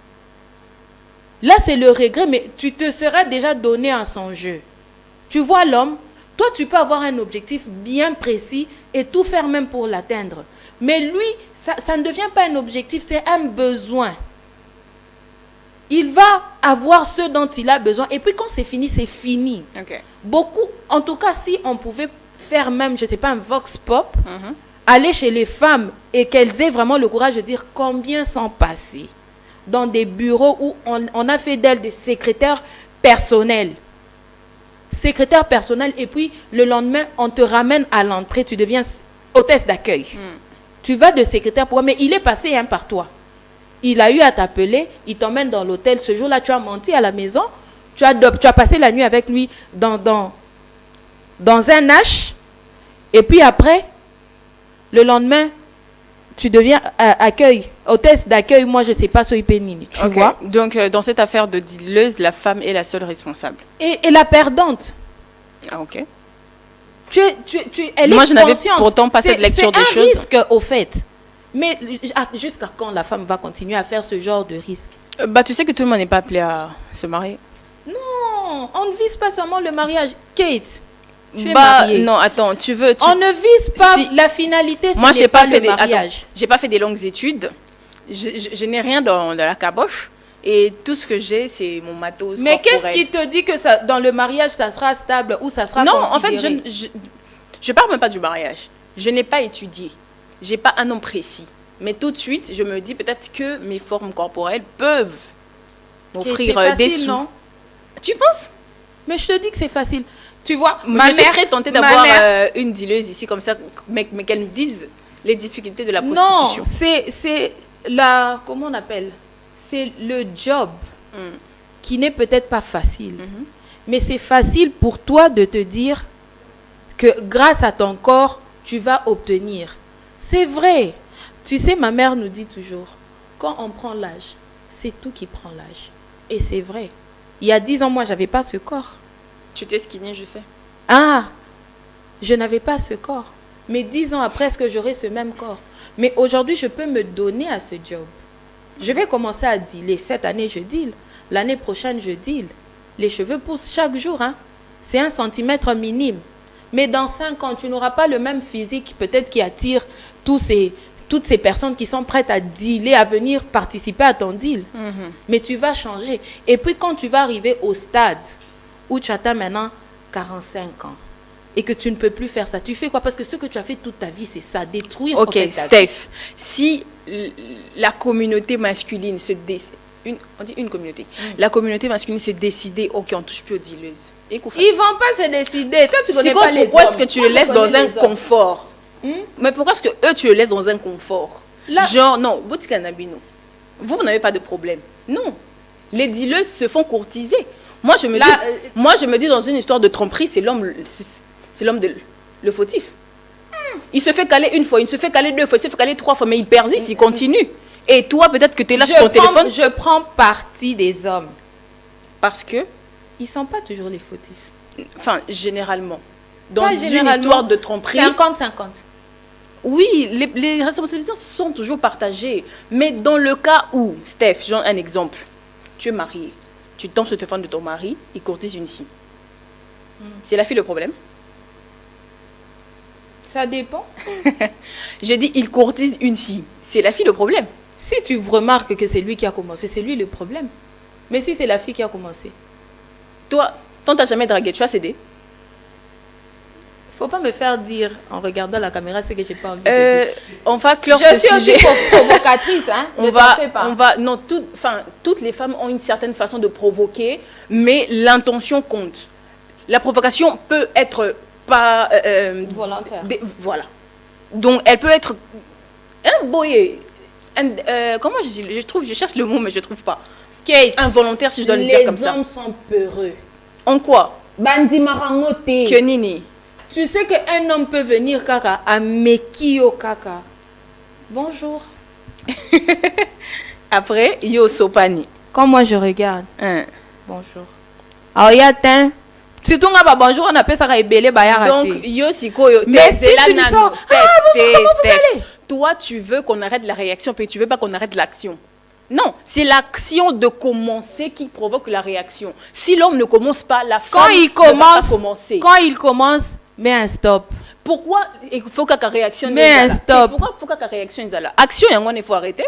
Là, c'est le regret, mais tu te serais déjà donné à son jeu. Tu vois l'homme, toi, tu peux avoir un objectif bien précis et tout faire même pour l'atteindre. Mais lui, ça ne devient pas un objectif, c'est un besoin. Il va avoir ce dont il a besoin. Et puis quand c'est fini, c'est fini. Beaucoup, en tout cas, si on pouvait faire même, je ne sais pas, un vox pop, aller chez les femmes et qu'elles aient vraiment le courage de dire combien sont passés dans des bureaux où on a fait d'elles des secrétaires personnels. Secrétaire personnel, et puis le lendemain, on te ramène à l'entrée, tu deviens hôtesse d'accueil. Tu vas de secrétaire pour... Mais il est passé par toi. Il a eu à t'appeler, il t'emmène dans l'hôtel. Ce jour-là, tu as menti à la maison, tu as passé la nuit avec lui dans un H, et puis après, le lendemain, tu deviens accueil, hôtesse d'accueil. Moi, je sais pas soy penini, tu vois. Donc, dans cette affaire de dealeuse, la femme est la seule responsable. Et la perdante. Ah, ok. Elle Moi, est je n'avais consciente. pourtant pas cette lecture des choses. C'est un risque, au fait. Mais jusqu'à quand la femme va continuer à faire ce genre de risque? Bah, tu sais que tout le monde n'est pas appelé à se marier. Non, on ne vise pas seulement le mariage. Kate, tu es mariée. Non, attends, On ne vise pas la finalité, moi, n'est pas le mariage. J'ai pas fait des longues études. Je n'ai rien dans la caboche. Et tout ce que j'ai, c'est mon matos. Mais qu'est-ce qui te dit que ça, dans le mariage, ça sera stable ou ça sera Non, considéré? en fait, je parle même pas du mariage. Je n'ai pas étudié. J'ai pas un nom précis. Mais tout de suite, je me dis peut-être que mes formes corporelles peuvent m'offrir des sous. Non? Tu penses? Mais je te dis que c'est facile. Tu vois, je suis très tentée d'avoir une dealeuse ici comme ça, mais qu'elle nous dise les difficultés de la prostitution. Non, c'est la... Comment on appelle? C'est le job qui n'est peut-être pas facile. Mais c'est facile pour toi de te dire que grâce à ton corps, tu vas obtenir. C'est vrai. Tu sais, ma mère nous dit toujours, quand on prend l'âge, c'est tout qui prend l'âge. Et c'est vrai. Il y a 10 ans, moi, je n'avais pas ce corps. Tu t'es skinny, je sais. Ah, je n'avais pas ce corps. Mais 10 ans après, est-ce que j'aurai ce même corps? Mais aujourd'hui, je peux me donner à ce job. Je vais commencer à dealer. Cette année, je deal. L'année prochaine, je deal. Les cheveux poussent chaque jour. Hein. C'est 1 centimètre minime. Mais dans 5 ans, tu n'auras pas le même physique, peut-être qui attire toutes ces personnes qui sont prêtes à dealer, à venir participer à ton deal. Mais tu vas changer. Et puis, quand tu vas arriver au stade où tu atteins maintenant 45 ans et que tu ne peux plus faire ça, tu fais quoi? Parce que ce que tu as fait toute ta vie, c'est ça, détruire. Ok, Steph, si la communauté masculine se décide, on dit une communauté, la communauté masculine se décidait, ok, on ne touche plus aux dealeuses. Ils ne vont pas se décider. Toi, tu connais pas les hommes. Pourquoi est-ce que tu le laisses dans un confort? Mais pourquoi est-ce que eux, tu le laisses dans un confort? Genre, non, vous n'avez pas de problème. Non. Les dealeuses se font courtiser. Moi, je me dis dans une histoire de tromperie, c'est l'homme le fautif. Il se fait caler 1 fois, il se fait caler 2 fois, il se fait caler 3 fois, mais il persiste, il continue. Et toi, peut-être que tu es là sur ton téléphone. Je prends parti des hommes. Parce que ils ne sont pas toujours les fautifs. Enfin, généralement. Dans une histoire de tromperie. 50-50. Oui, les responsabilités sont toujours partagées. Mais dans le cas où, Steph, genre un exemple, tu es marié, tu tombes sur le téléphone de ton mari, il courtise une fille. C'est la fille le problème? Ça dépend. Je dis, il courtise une fille. C'est la fille le problème. Si tu remarques que c'est lui qui a commencé, c'est lui le problème. Mais si c'est la fille qui a commencé. Toi, tant t'as jamais dragué, tu as cédé? Faut pas me faire dire en regardant la caméra ce que j'ai pas envie de dire. On va clore ce sujet. Je suis aussi provocatrice, hein. Non, toutes les femmes ont une certaine façon de provoquer, mais l'intention compte. La provocation peut être pas volontaire. Voilà. Donc elle peut être un boyer. Comment je cherche le mot mais je trouve pas. Kate, involontaire si je dois le dire comme ça. Les hommes sont peureux. En quoi? Bandi marangote. Que nini. Tu sais qu'un homme peut venir kaka à Mekio kaka. Bonjour. Après, yo sopani. Quand moi je regarde. Bonjour. Ah y a surtout on a bonjour on appelle ça ébélé bayarate. Donc yo siko yo. Mais si tu me sors. Steph. Toi tu veux qu'on arrête la réaction puis tu veux pas qu'on arrête l'action. Non, c'est l'action de commencer qui provoque la réaction. Si l'homme ne commence pas, la femme ne va pas commencer. Quand il commence, mets un stop. Pourquoi il faut qu'elle réactionne? Mets un stop. Pourquoi il faut qu'elle réactionne? Action, il faut arrêter.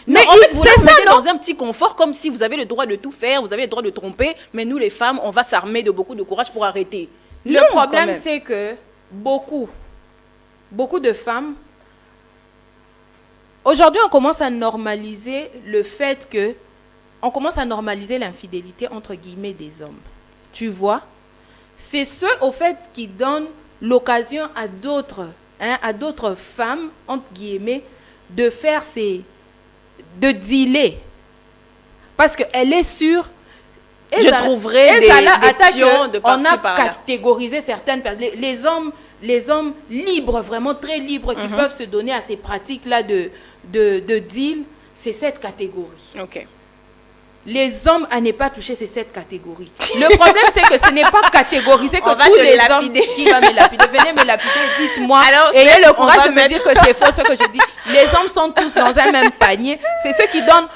Mais en fait, vous la mettez dans un petit confort comme si vous avez le droit de tout faire, vous avez le droit de tromper, mais nous les femmes, on va s'armer de beaucoup de courage pour arrêter. Le problème, c'est que beaucoup de femmes... Aujourd'hui, on commence à normaliser le fait que... On commence à normaliser l'infidélité, entre guillemets, des hommes. Tu vois? C'est ceux, au fait, qui donnent l'occasion à d'autres femmes, entre guillemets, de faire de dealer. Parce qu'elle est sûre... je trouverai des pions de par-ci on a par-là. catégorisé certaines personnes. Les hommes libres, vraiment très libres, qui peuvent se donner à ces pratiques-là de deal, c'est cette catégorie. Ok. Les hommes à ne pas toucher, c'est cette catégorie. Le problème, c'est que ce n'est pas catégorisé que On va tous te les lapider. hommes qui vont me lapider. Venez me lapider, dites-moi. Alors, ayez le on courage va de me dire que c'est faux ce que je dis. Les hommes sont tous dans un même panier. C'est ceux qui donnent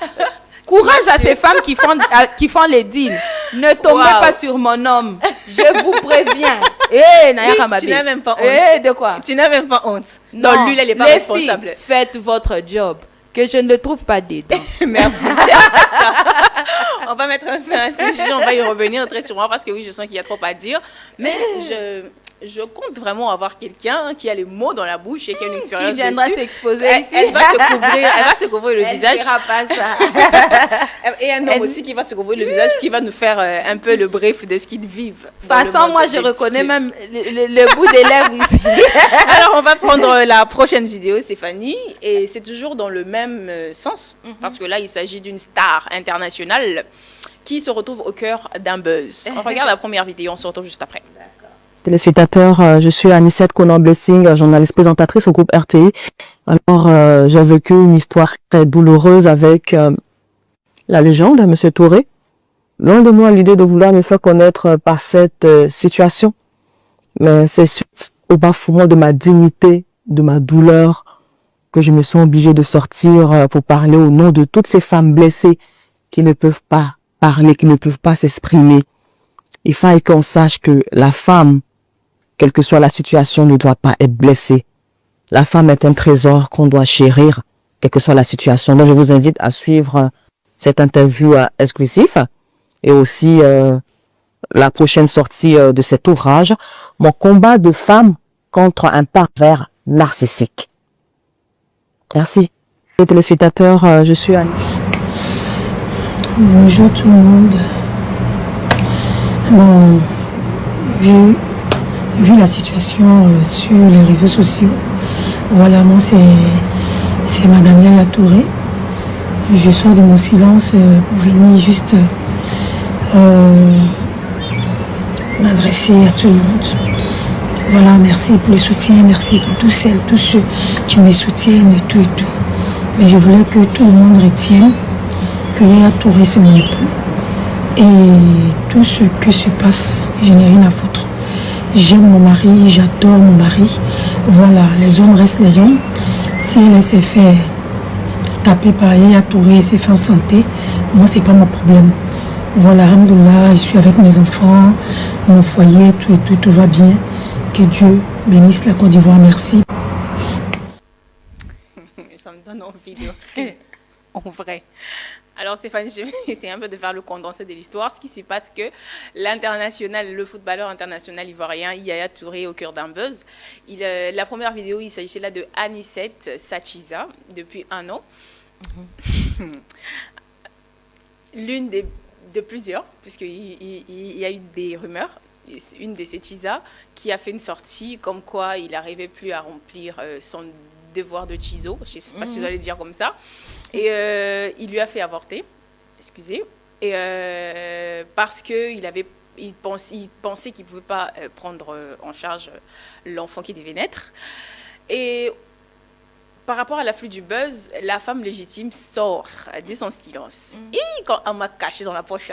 courage à ces femmes qui font les deals. Ne tombez pas sur mon homme. Je vous préviens. Naya Oui, Kamabe. tu n'as même pas honte. De quoi? Tu n'as même pas honte. Non, Donc lui, il n'est pas les responsable. filles, faites votre job. Que je ne le trouve pas dedans. Merci. C'est en fait ça. On va mettre un fin à ce sujet, on va y revenir très sûrement parce que oui, je sens qu'il y a trop à dire. Mais je compte vraiment avoir quelqu'un qui a les mots dans la bouche et qui a une expérience qui viendra dessus. s'exposer ici. Elle va se couvrir le visage. Elle ne pas ça. Et un homme aussi qui va se couvrir le visage, qui va nous faire un peu le brief de ce qu'ils vivent. De toute façon, moi, je reconnais même le bout des lèvres ici. Alors, on va prendre la prochaine vidéo, Stéphanie, et c'est toujours dans le même sens, parce que là, il s'agit d'une star internationale qui se retrouve au cœur d'un buzz. On regarde la première vidéo, on se retrouve juste après. Téléspectateurs, je suis Anicette Conan Blessing, journaliste présentatrice au groupe RTI. Alors, j'ai vécu une histoire très douloureuse avec la légende, M. Touré. Loin de moi l'idée de vouloir me faire connaître par cette situation, mais c'est suite au bafouement de ma dignité, de ma douleur, que je me sens obligée de sortir pour parler au nom de toutes ces femmes blessées qui ne peuvent pas parler, qui ne peuvent pas s'exprimer. Il faille qu'on sache que la femme, quelle que soit la situation, ne doit pas être blessée. La femme est un trésor qu'on doit chérir, quelle que soit la situation. Donc, je vous invite à suivre cette interview exclusive et aussi la prochaine sortie de cet ouvrage, Mon combat de femme contre un pervers narcissique. Merci. Les téléspectateurs, je suis Annie. Bonjour tout le monde. Bon, vu la situation sur les réseaux sociaux, voilà, moi c'est Madame Yaya Touré. Je sors de mon silence pour venir juste m'adresser à tout le monde. Voilà, merci pour le soutien, merci pour tous ceux qui me soutiennent et tout. Mais je voulais que tout le monde retienne que Yaya Touré, c'est mon époux. Et tout ce que se passe, je n'ai rien à foutre. J'aime mon mari, j'adore mon mari. Voilà, les hommes restent les hommes. Si elle s'est fait taper par Yaya Touré, s'est fait en santé, moi, c'est pas mon problème. Voilà, alhamdoulilah, je suis avec mes enfants, mon foyer, tout va bien. Que Dieu bénisse la Côte d'Ivoire, merci. Ça me donne envie de rire, en vrai. Alors Stéphanie, je vais essayer un peu de faire le condensé de l'histoire. Ce qui se passe que le footballeur international ivoirien Yaya Touré au cœur d'un buzz. La première vidéo, il s'agissait là de Anicette Sachiza depuis 1 an. L'une de plusieurs, puisqu'il y a eu des rumeurs. Une de ces Chiza qui a fait une sortie comme quoi il n'arrivait plus à remplir son devoir de Chizo, je ne sais pas si vous allez dire comme ça, et il lui a fait avorter, excusez, et parce qu'il pensait qu'il ne pouvait pas prendre en charge l'enfant qui devait naître. Et par rapport à l'afflux du buzz, la femme légitime sort de son silence. Et quand on m'a caché dans la poche,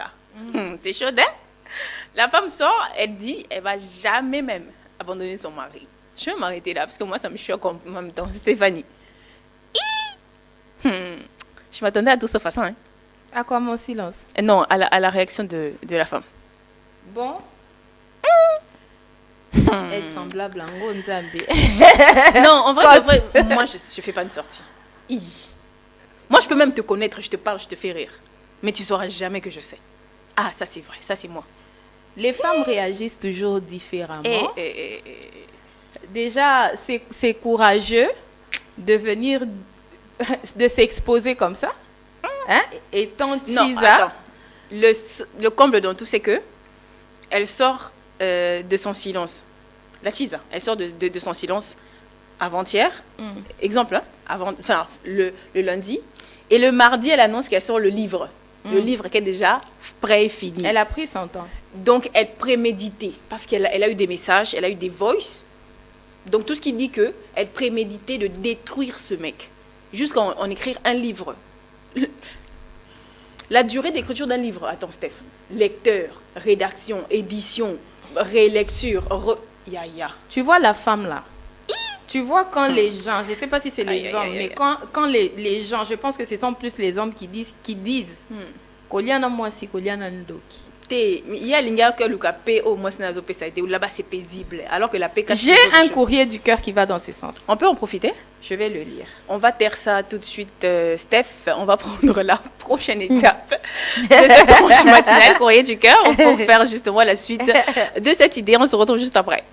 c'est chaud, hein? La femme sort, elle dit, elle va jamais même abandonner son mari. Je vais m'arrêter là, parce que moi, ça me choque en même temps. Stéphanie. Je m'attendais à tout sauf à ça. Hein. À quoi mon silence? Non, à la réaction de la femme. Bon. Être semblable à Ngo Nzambe. Non, en vrai, moi, je ne fais pas une sortie. Moi, je peux même te connaître, je te parle, je te fais rire. Mais tu ne sauras jamais que je sais. Ah, ça c'est vrai, ça c'est moi. Les femmes réagissent toujours différemment. Déjà, c'est courageux de venir, de s'exposer comme ça. Hein? Et tant Chiza... Le comble dans tout, c'est que elle sort de son silence. La Chiza, elle sort de son silence avant-hier. Exemple, hein, le lundi. Et le mardi, elle annonce qu'elle sort le livre. Le livre qui est déjà prêt et fini. Elle a pris son temps. Donc, elle préméditait. Parce qu'elle a eu des messages, elle a eu des voices. Donc, tout ce qui dit qu'elle préméditait de détruire ce mec. Jusqu'à en écrire un livre. La durée d'écriture d'un livre, attends Steph, lecteur, rédaction, édition, rélecture, Tu vois la femme là. Tu vois quand les gens, je ne sais pas si c'est les hommes, mais quand les gens, je pense que ce sont plus les hommes qui disent Koliana moi si Koliana Ndoki. Il y a l'inga que le capé au moins là-bas c'est paisible alors que la paix cache. J'ai un courrier du cœur qui va dans ce sens. On peut en profiter? Je vais le lire. On va taire ça tout de suite, Steph. On va prendre la prochaine étape de cette tranche matinale courrier du cœur pour faire justement la suite de cette idée. On se retrouve juste après.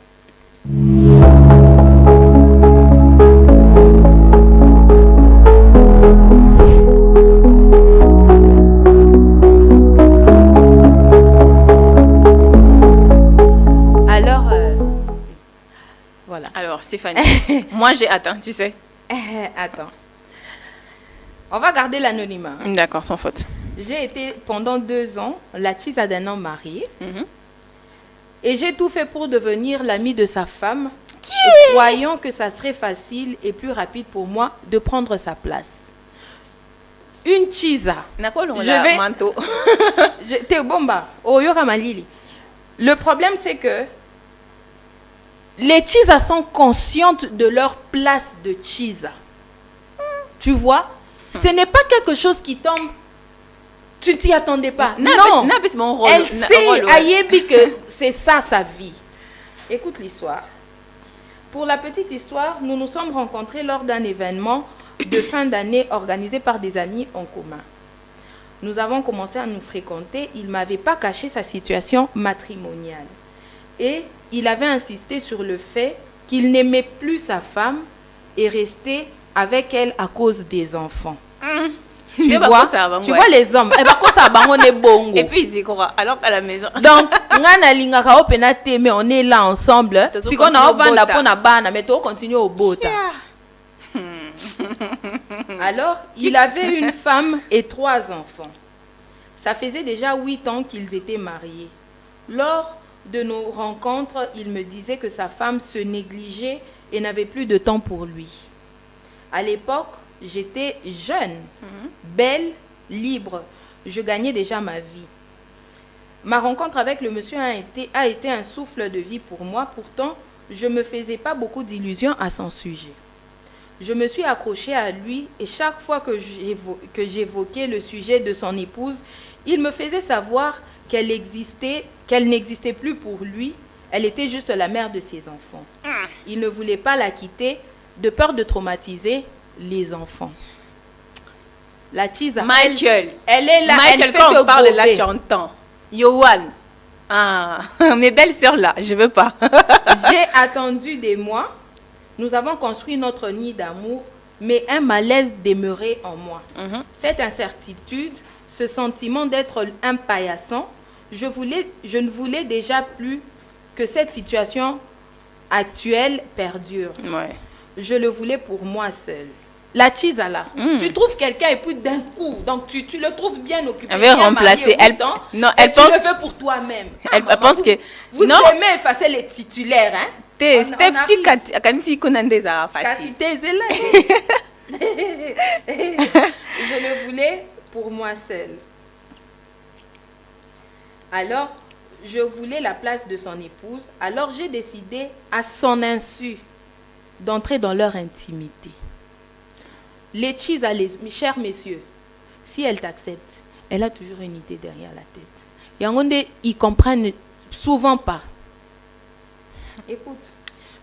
Alors, Stéphanie, moi j'ai hâte, tu sais. Attends. On va garder l'anonymat. D'accord, sans faute. J'ai été pendant 2 ans la tisa d'un homme marié. Et j'ai tout fait pour devenir l'ami de sa femme, croyant que ça serait facile et plus rapide pour moi de prendre sa place. Une tisa. T'es bomba. Le problème, c'est que les Chisa sont conscientes de leur place de Chisa. Tu vois, ce n'est pas quelque chose qui tombe. Tu t'y attendais pas. Non, elle sait, Ayebi, que c'est ça sa vie. Écoute l'histoire. Pour la petite histoire, nous nous sommes rencontrés lors d'un événement de fin d'année organisé par des amis en commun. Nous avons commencé à nous fréquenter. Il ne m'avait pas caché sa situation matrimoniale. Et il avait insisté sur le fait qu'il n'aimait plus sa femme et restait avec elle à cause des enfants. Tu vois les hommes. Et puis ils y croient, alors qu'à la maison. Donc, on est là ensemble. Si on a mais on continue au beau temps. Alors, il avait une femme et 3 enfants. Ça faisait déjà 8 ans qu'ils étaient mariés. Lors de nos rencontres, il me disait que sa femme se négligeait et n'avait plus de temps pour lui. À l'époque, j'étais jeune, belle, libre. Je gagnais déjà ma vie. Ma rencontre avec le monsieur a été un souffle de vie pour moi. Pourtant, je ne me faisais pas beaucoup d'illusions à son sujet. Je me suis accrochée à lui et chaque fois que j'évoquais le sujet de son épouse, il me faisait savoir qu'elle n'existait plus pour lui. Elle était juste la mère de ses enfants. Il ne voulait pas la quitter de peur de traumatiser les enfants. La Chisa, Michael, elle est là, Michael, elle fait quand que on parle gober. là, tu entends. Yohan. Ah, mes belles sœurs là, je veux pas. J'ai attendu des mois. Nous avons construit notre nid d'amour, mais un malaise demeurait en moi. Cette incertitude, ce sentiment d'être un paillasson, je ne voulais déjà plus que cette situation actuelle perdure. Ouais. Je le voulais pour moi seule. La Chisa là, tu trouves quelqu'un et puis d'un coup, donc tu le trouves bien occupé. Elle veut remplacer. Elle pense le fais pour toi-même. Elle pense que vous non. aimez effacer les titulaires, hein? Je le voulais pour moi seule. Alors, je voulais la place de son épouse. Alors, j'ai décidé, à son insu, d'entrer dans leur intimité. Les Chisa, chers messieurs, si elle t'accepte, elle a toujours une idée derrière la tête. Et en Gondé, ils comprennent souvent pas. Écoute,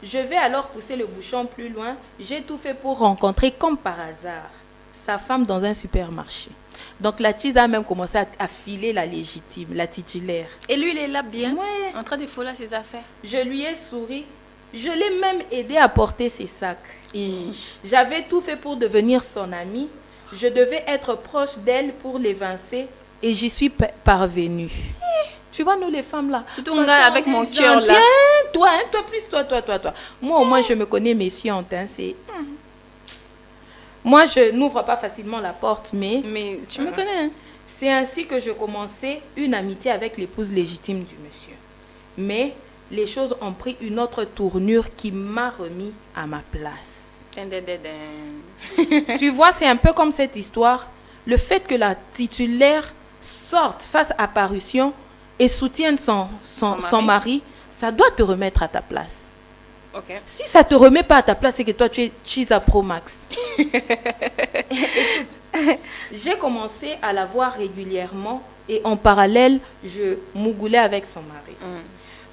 je vais alors pousser le bouchon plus loin. J'ai tout fait pour rencontrer, comme par hasard, sa femme dans un supermarché. Donc la Chisa a même commencé à filer la légitime, la titulaire. Et lui, il est là bien, ouais, en train de foller ses affaires. Je lui ai souri. Je l'ai même aidé à porter ses sacs. J'avais tout fait pour devenir son amie. Je devais être proche d'elle pour l'évincer et j'y suis parvenue. Tu vois, nous les femmes là. Surtout un gars avec mon cœur là. Tiens, toi, plus toi. Moi, au moins, je me connais méfiante. Hein, Moi, je n'ouvre pas facilement la porte, mais... Mais tu me connais, hein? C'est ainsi que je commençais une amitié avec l'épouse légitime du monsieur. Mais les choses ont pris une autre tournure qui m'a remis à ma place. Tu vois, c'est un peu comme cette histoire. Le fait que la titulaire sorte face à parution et soutienne son mari, ça doit te remettre à ta place. Ok. Si ça ne te remet pas à ta place, c'est que toi, tu es Chiza Pro Max. Écoute, j'ai commencé à la voir régulièrement et en parallèle, je mougoulais avec son mari.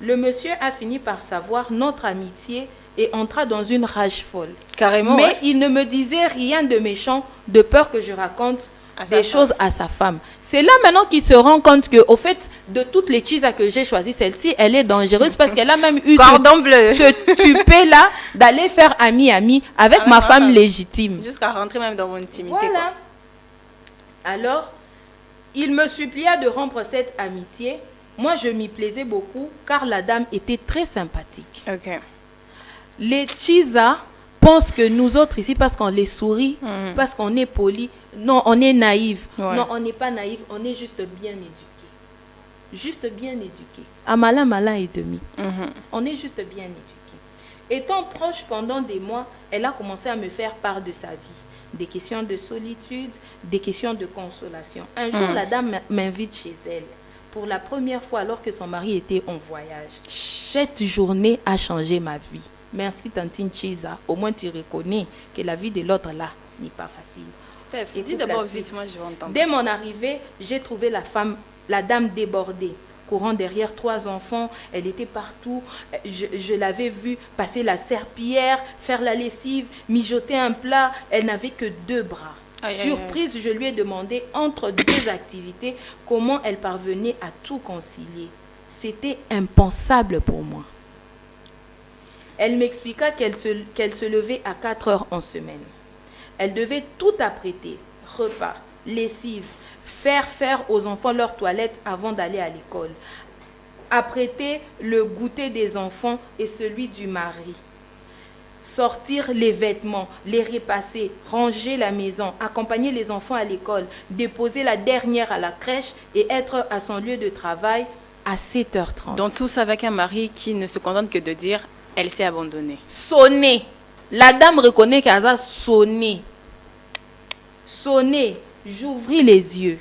Le monsieur a fini par savoir notre amitié et entra dans une rage folle. Carrément. Mais ouais. il ne me disait rien de méchant, de peur que je raconte des choses à sa femme. C'est là maintenant qu'il se rend compte que, au fait, de toutes les Chiza que j'ai choisies, celle-ci, elle est dangereuse parce qu'elle a même eu ce tupé-là d'aller faire ami-ami avec ma femme légitime. Jusqu'à rentrer même dans mon intimité. Voilà. Quoi. Alors, il me supplia de rompre cette amitié. Moi, je m'y plaisais beaucoup car la dame était très sympathique. Ok. Les Chiza pensent que nous autres ici, parce qu'on les sourit, parce qu'on est poli, non, on est naïf. Ouais. Non, on n'est pas naïf, on est juste bien éduqué. Juste bien éduqué. À malin, malin et demi. On est juste bien éduqué. Étant proche pendant des mois, elle a commencé à me faire part de sa vie. Des questions de solitude, des questions de consolation. Un jour, la dame m'invite chez elle. Pour la première fois, alors que son mari était en voyage. Cette journée a changé ma vie. Merci, Tantine Chiza. Au moins, tu reconnais que la vie de l'autre, là, n'est pas facile. Steph, Écoute dis d'abord la suite. vite, moi je vais entendre. Dès mon arrivée, j'ai trouvé la dame débordée, courant derrière 3 enfants. Elle était partout. Je l'avais vue passer la serpillière, faire la lessive, mijoter un plat. Elle n'avait que 2 bras. Surprise, je lui ai demandé entre 2 activités comment elle parvenait à tout concilier. C'était impensable pour moi. Elle m'expliqua qu'elle se levait à 4 heures en semaine. Elle devait tout apprêter, repas, lessive, faire aux enfants leur toilette avant d'aller à l'école, apprêter le goûter des enfants et celui du mari, sortir les vêtements, les repasser, ranger la maison, accompagner les enfants à l'école, déposer la dernière à la crèche et être à son lieu de travail à 7h30. Donc tout ça avec un mari qui ne se contente que de dire « elle s'est abandonnée ». Sonner. La dame reconnaît qu'elle a sonné. Sonner. J'ouvris les yeux.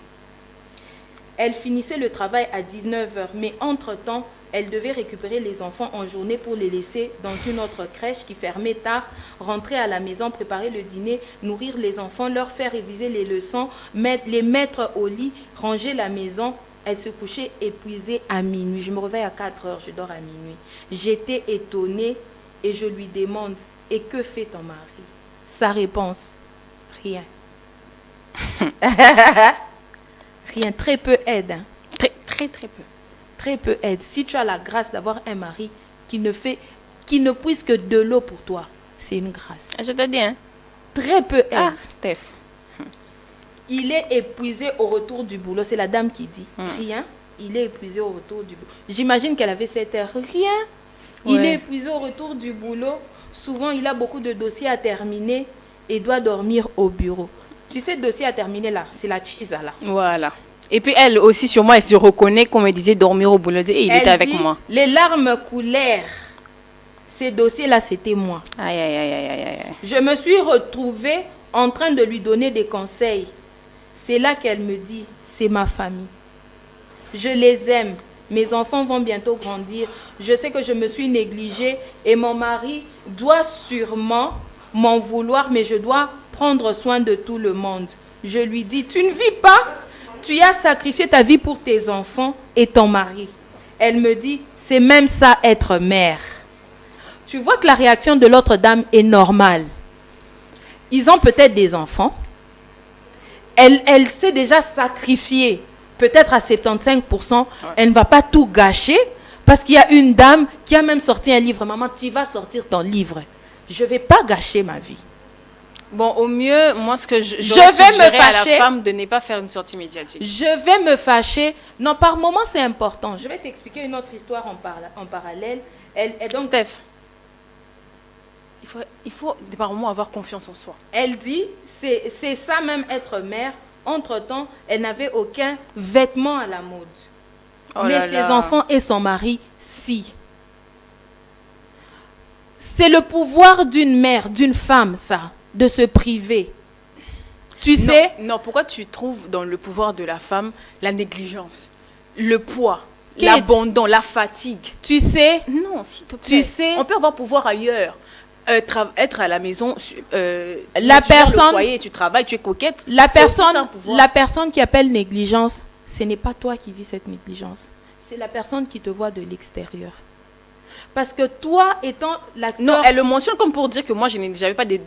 Elle finissait le travail à 19h, mais entre-temps, elle devait récupérer les enfants en journée pour les laisser dans une autre crèche qui fermait tard, rentrer à la maison, préparer le dîner, nourrir les enfants, leur faire réviser les leçons, les mettre au lit, ranger la maison. Elle se couchait épuisée à minuit. Je me réveille à 4 heures, je dors à minuit. J'étais étonnée et je lui demande « Et que fait ton mari ?» Sa réponse « Rien. » Rien, très peu aide. Hein. Très peu. Très peu aide. Si tu as la grâce d'avoir un mari qui ne puise que de l'eau pour toi, c'est une grâce. Je te dis, hein. Très peu aide. Ah, Steph. Il est épuisé au retour du boulot. C'est la dame qui dit. Rien. Il est épuisé au retour du boulot. J'imagine qu'elle avait 7 heures. Rien. Il est épuisé au retour du boulot. Souvent, il a beaucoup de dossiers à terminer et doit dormir au bureau. Tu sais, dossier à terminer là, c'est la Chiza là. Voilà. Et puis elle aussi, sur moi, elle se reconnaît qu'on me disait dormir au boulot. Et il était avec moi. Les larmes coulèrent. Ces dossiers-là, c'était moi. Aïe, aïe, aïe, aïe, aïe, aïe. Je me suis retrouvée en train de lui donner des conseils. C'est là qu'elle me dit, c'est ma famille. Je les aime. Mes enfants vont bientôt grandir. Je sais que je me suis négligée et mon mari doit sûrement m'en vouloir, mais je dois prendre soin de tout le monde. Je lui dis, tu ne vis pas. Tu as sacrifié ta vie pour tes enfants et ton mari. Elle me dit, c'est même ça être mère. Tu vois que la réaction de l'autre dame est normale. Ils ont peut-être des enfants. Elle s'est déjà sacrifiée, peut-être à 75%. Elle ne va pas tout gâcher parce qu'il y a une dame qui a même sorti un livre. Maman, tu vas sortir ton livre. Je ne vais pas gâcher ma vie. Bon, au mieux, moi, ce que je vais me fâcher à la femme de ne pas faire une sortie médiatique. Je vais me fâcher. Non, par moment, c'est important. Je vais t'expliquer une autre histoire en parallèle. Donc, Steph, il faut par moment avoir confiance en soi. elle dit, c'est ça même être mère. Entre-temps, elle n'avait aucun vêtement à la mode. Oh Mais là ses là. enfants et son mari, si. C'est le pouvoir d'une mère, d'une femme, ça, de se priver. Tu sais, Non, pourquoi tu trouves dans le pouvoir de la femme la négligence, le poids, Kate. l'abandon, la fatigue? tu sais, Non, s'il te plaît. Tu sais- On peut avoir pouvoir ailleurs. Être à la maison, La tu gères personne- le foyer, tu travailles, tu es coquette. la c'est aussi ça, un personne, pouvoir. la personne qui appelle négligence, ce n'est pas toi qui vis cette négligence. C'est la personne qui te voit de l'extérieur. Parce que toi, étant l'acteur... Non, elle le mentionne comme pour dire que moi, j'avais pas des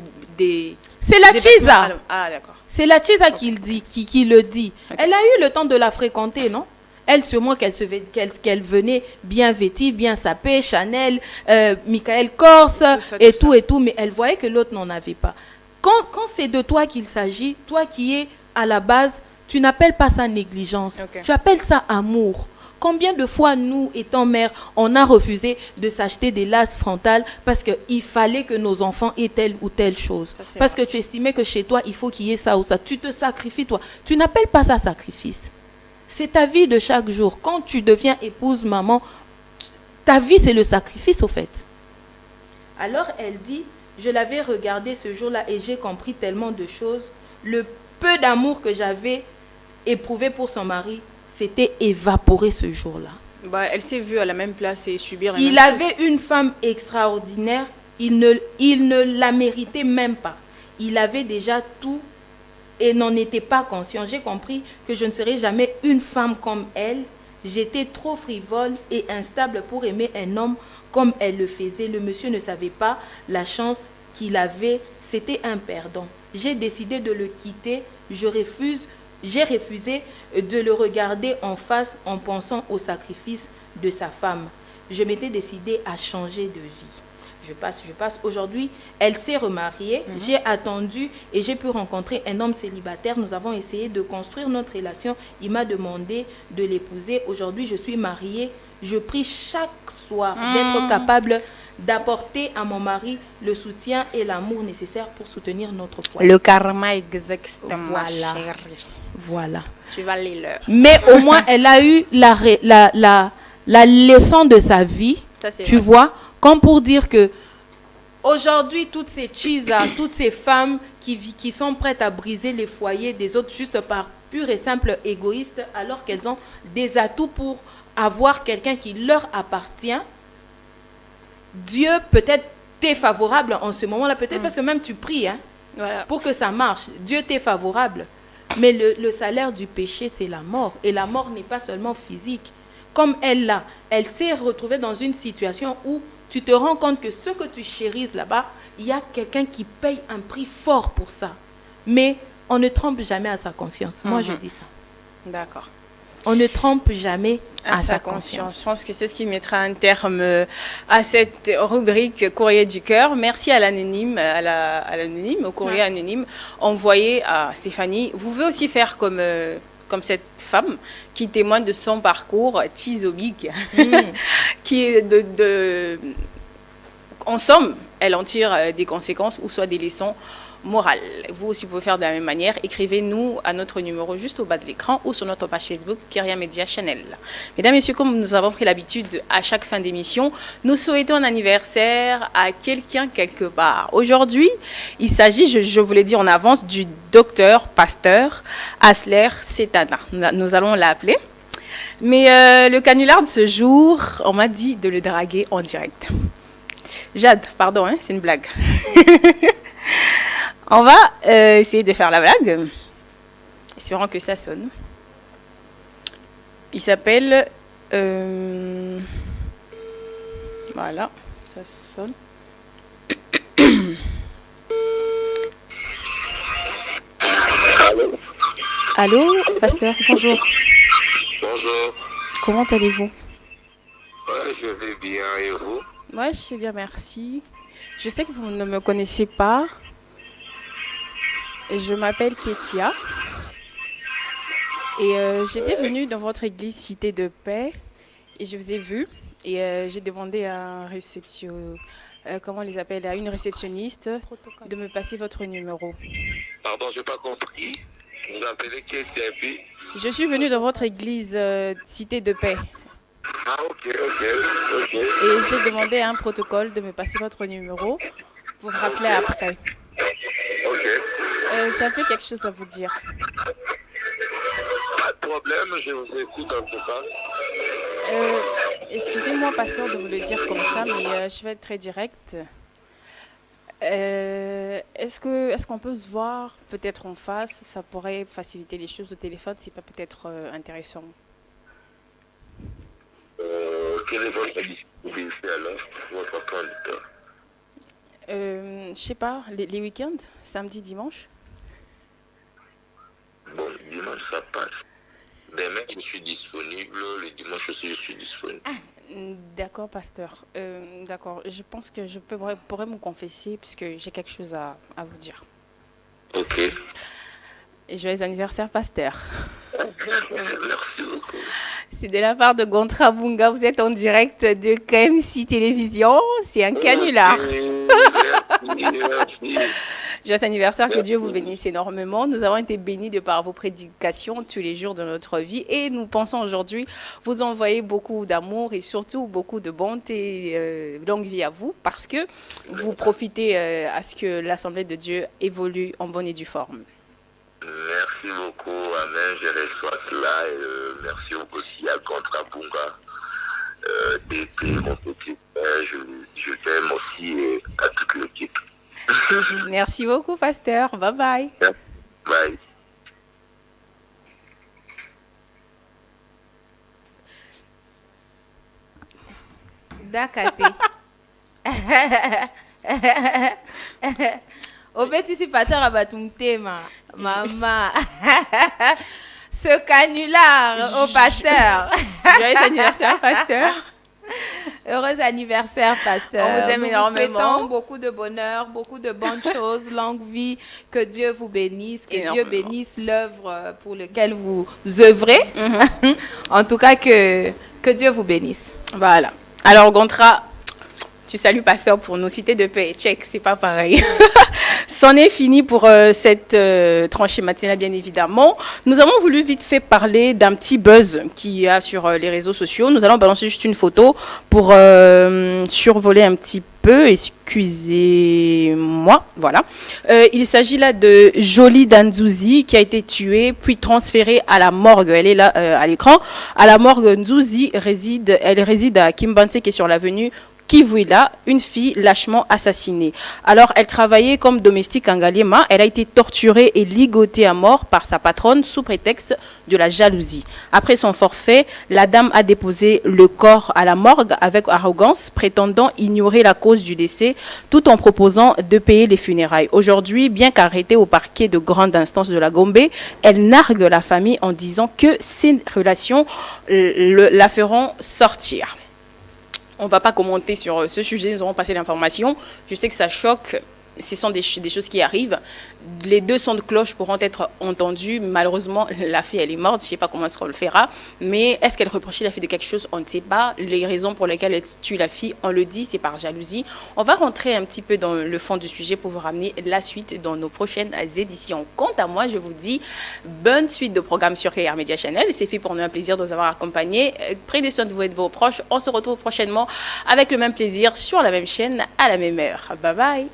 c'est la des vêtements Chisa. à la- Ah, d'accord. C'est la Chisa qui le dit, qui le dit. Ok. Elle a eu le temps de la fréquenter, non? Elle, sûrement qu'elle venait bien vêtie, bien sapée, Chanel, Michael Kors, ça, et tout tout, mais elle voyait que l'autre n'en avait pas. Quand c'est de toi qu'il s'agit, toi qui es à la base, tu n'appelles pas ça négligence, Ok. tu appelles ça amour. Combien de fois, nous, étant mères, on a refusé de s'acheter des lasses frontales parce qu'il fallait que nos enfants aient telle ou telle chose. Ça, c'est Parce vrai. que tu estimais que chez toi, il faut qu'il y ait ça ou ça. Tu te sacrifies, toi. Tu n'appelles pas ça sacrifice. C'est ta vie de chaque jour. Quand tu deviens épouse, maman, ta vie, c'est le sacrifice, au fait. Alors, elle dit, je l'avais regardé ce jour-là et j'ai compris tellement de choses. Le peu d'amour que j'avais éprouvé pour son mari s'était évaporé ce jour-là. Bah, elle s'est vue à la même place et subir la Il même chose. avait une femme extraordinaire. Il ne la méritait même pas. Il avait déjà tout et n'en était pas conscient. J'ai compris que je ne serai jamais une femme comme elle. J'étais trop frivole et instable pour aimer un homme comme elle le faisait. Le monsieur ne savait pas la chance qu'il avait. C'était un perdant. J'ai décidé de le quitter. J'ai refusé de le regarder en face en pensant au sacrifice de sa femme. Je m'étais décidée à changer de vie. Je passe. Aujourd'hui, elle s'est remariée. J'ai attendu et j'ai pu rencontrer un homme célibataire. Nous avons essayé de construire notre relation. Il m'a demandé de l'épouser. Aujourd'hui, je suis mariée. Je prie chaque soir d'être capable d'apporter à mon mari le soutien et l'amour nécessaires pour soutenir notre foyer. Le karma exactement, Voilà. chérie. Voilà. Tu vas les leur. Mais au moins, elle a eu la leçon de sa vie. Ça, c'est Tu vrai. vois, comme pour dire que aujourd'hui, toutes ces chisas, toutes ces femmes qui sont prêtes à briser les foyers des autres juste par pur et simple égoïste, alors qu'elles ont des atouts pour avoir quelqu'un qui leur appartient, Dieu peut-être t'est favorable en ce moment-là, peut-être parce que même tu pries Voilà. pour que ça marche. Dieu t'est favorable. Mais le salaire du péché, c'est la mort. Et la mort n'est pas seulement physique. Comme elle l'a, elle s'est retrouvée dans une situation où tu te rends compte que ce que tu chérises là-bas, il y a quelqu'un qui paye un prix fort pour ça. Mais on ne trompe jamais à sa conscience. Moi, je dis ça. D'accord. On ne trompe jamais À sa conscience. Je pense que c'est ce qui mettra un terme à cette rubrique Courrier du cœur. Merci à l'anonyme, au courrier anonyme envoyé à Stéphanie. Vous pouvez aussi faire comme cette femme qui témoigne de son parcours, Tizobig, qui est en somme, elle en tire des conséquences ou soit des leçons morales. Vous aussi pouvez faire de la même manière. Écrivez-nous à notre numéro juste au bas de l'écran ou sur notre page Facebook Kyria Media Channel. Mesdames et messieurs, comme nous avons pris l'habitude à chaque fin d'émission, nous souhaitons un anniversaire à quelqu'un quelque part. Aujourd'hui, il s'agit, je vous l'ai dit en avance, du pasteur Asler Setana. Nous allons l'appeler. Mais le canular de ce jour, on m'a dit de le draguer en direct. Jade, pardon, c'est une blague. On va essayer de faire la blague. Espérons que ça sonne. Il s'appelle... voilà, ça sonne. Allô, pasteur, bonjour. Bonjour. Comment allez-vous? Ouais, je vais bien et vous? Moi, je suis bien, merci. Je sais que vous ne me connaissez pas. Je m'appelle Ketia. Et j'étais venue dans votre église Cité de Paix. Et je vous ai vu. Et j'ai demandé à un comment on les appelle, à une réceptionniste de me passer votre numéro. Pardon, je n'ai pas compris. Vous appelez qui et puis? Je suis venue dans votre église Cité de Paix Ah, ok. et j'ai demandé à un protocole de me passer votre numéro pour vous rappeler après. Ok. J'avais quelque chose à vous dire. Pas de problème, je vous écoute en tout cas. Excusez-moi, pasteur, de vous le dire comme ça, mais je vais être très directe. Est-ce qu'on peut se voir peut-être en face? Ça pourrait faciliter les choses au téléphone, c'est pas peut-être intéressant. Quelle est votre disponibilité alors, votre candidat? Je sais pas, les week-ends, samedi, dimanche? Bon, dimanche ça passe. Demain je suis disponible, le dimanche aussi je suis disponible. D'accord, pasteur. D'accord, je pense que je pourrais me confesser puisque j'ai quelque chose à vous dire. Ok. Et joyeux anniversaire, pasteur. Merci beaucoup. C'est de la part de Gontra Bunga, vous êtes en direct de KMC Télévision, c'est un canular. Merci. Joyeux anniversaire, que Dieu vous bénisse énormément. Nous avons été bénis de par vos prédications tous les jours de notre vie et nous pensons aujourd'hui vous envoyer beaucoup d'amour et surtout beaucoup de bonté, longue vie à vous parce que vous profitez à ce que l'Assemblée de Dieu évolue en bonne et due forme. Merci beaucoup, amen, je reçois cela et merci aussi à Contrabunga d'être mon petit frère, je t'aime aussi et à toute l'équipe. Merci beaucoup, pasteur. Bye bye. Bye. D'accord. Au participateur à Batumtema, maman. Ce canular au pasteur. Joyeux anniversaire, pasteur. Heureux anniversaire, pasteur. On vous aime énormément. Nous vous souhaitons beaucoup de bonheur, beaucoup de bonnes choses, longue vie, que Dieu vous bénisse, que Dieu bénisse l'œuvre pour laquelle vous œuvrez. En tout cas, que Dieu vous bénisse. Voilà. Alors, Gontra, tu salues pasteur pour nous, Cité de Paix. Check, c'est pas pareil. C'en est fini pour cette tranchée matinale, bien évidemment. Nous avons voulu vite fait parler d'un petit buzz qu'il y a sur les réseaux sociaux. Nous allons balancer juste une photo pour survoler un petit peu. Excusez-moi. Voilà. Il s'agit là de Jolie Danzouzi qui a été tuée puis transférée à la morgue. Elle est là à l'écran. À la morgue, Nzouzi réside à Kimbanse qui est sur l'avenue Kivuila, une fille lâchement assassinée. Alors, elle travaillait comme domestique en Ngaliema. Elle a été torturée et ligotée à mort par sa patronne sous prétexte de la jalousie. Après son forfait, la dame a déposé le corps à la morgue avec arrogance, prétendant ignorer la cause du décès, tout en proposant de payer les funérailles. Aujourd'hui, bien qu'arrêtée au parquet de grande instance de la Gombe, elle nargue la famille en disant que ses relations la feront sortir. On ne va pas commenter sur ce sujet, nous aurons passé l'information. Je sais que ça choque, ce sont des choses qui arrivent. Les deux sons de cloche pourront être entendus. Malheureusement, la fille, elle est morte. Je ne sais pas comment est-ce qu'on le fera. Mais est-ce qu'elle reprochait la fille de quelque chose? On ne sait pas. Les raisons pour lesquelles elle tue la fille, on le dit, c'est par jalousie. On va rentrer un petit peu dans le fond du sujet pour vous ramener la suite dans nos prochaines éditions. Quant à moi, je vous dis bonne suite de programmes sur KR Media Channel. C'est fait pour nous un plaisir de vous avoir accompagnés. Prenez soin de vous et de vos proches. On se retrouve prochainement avec le même plaisir sur la même chaîne à la même heure. Bye bye.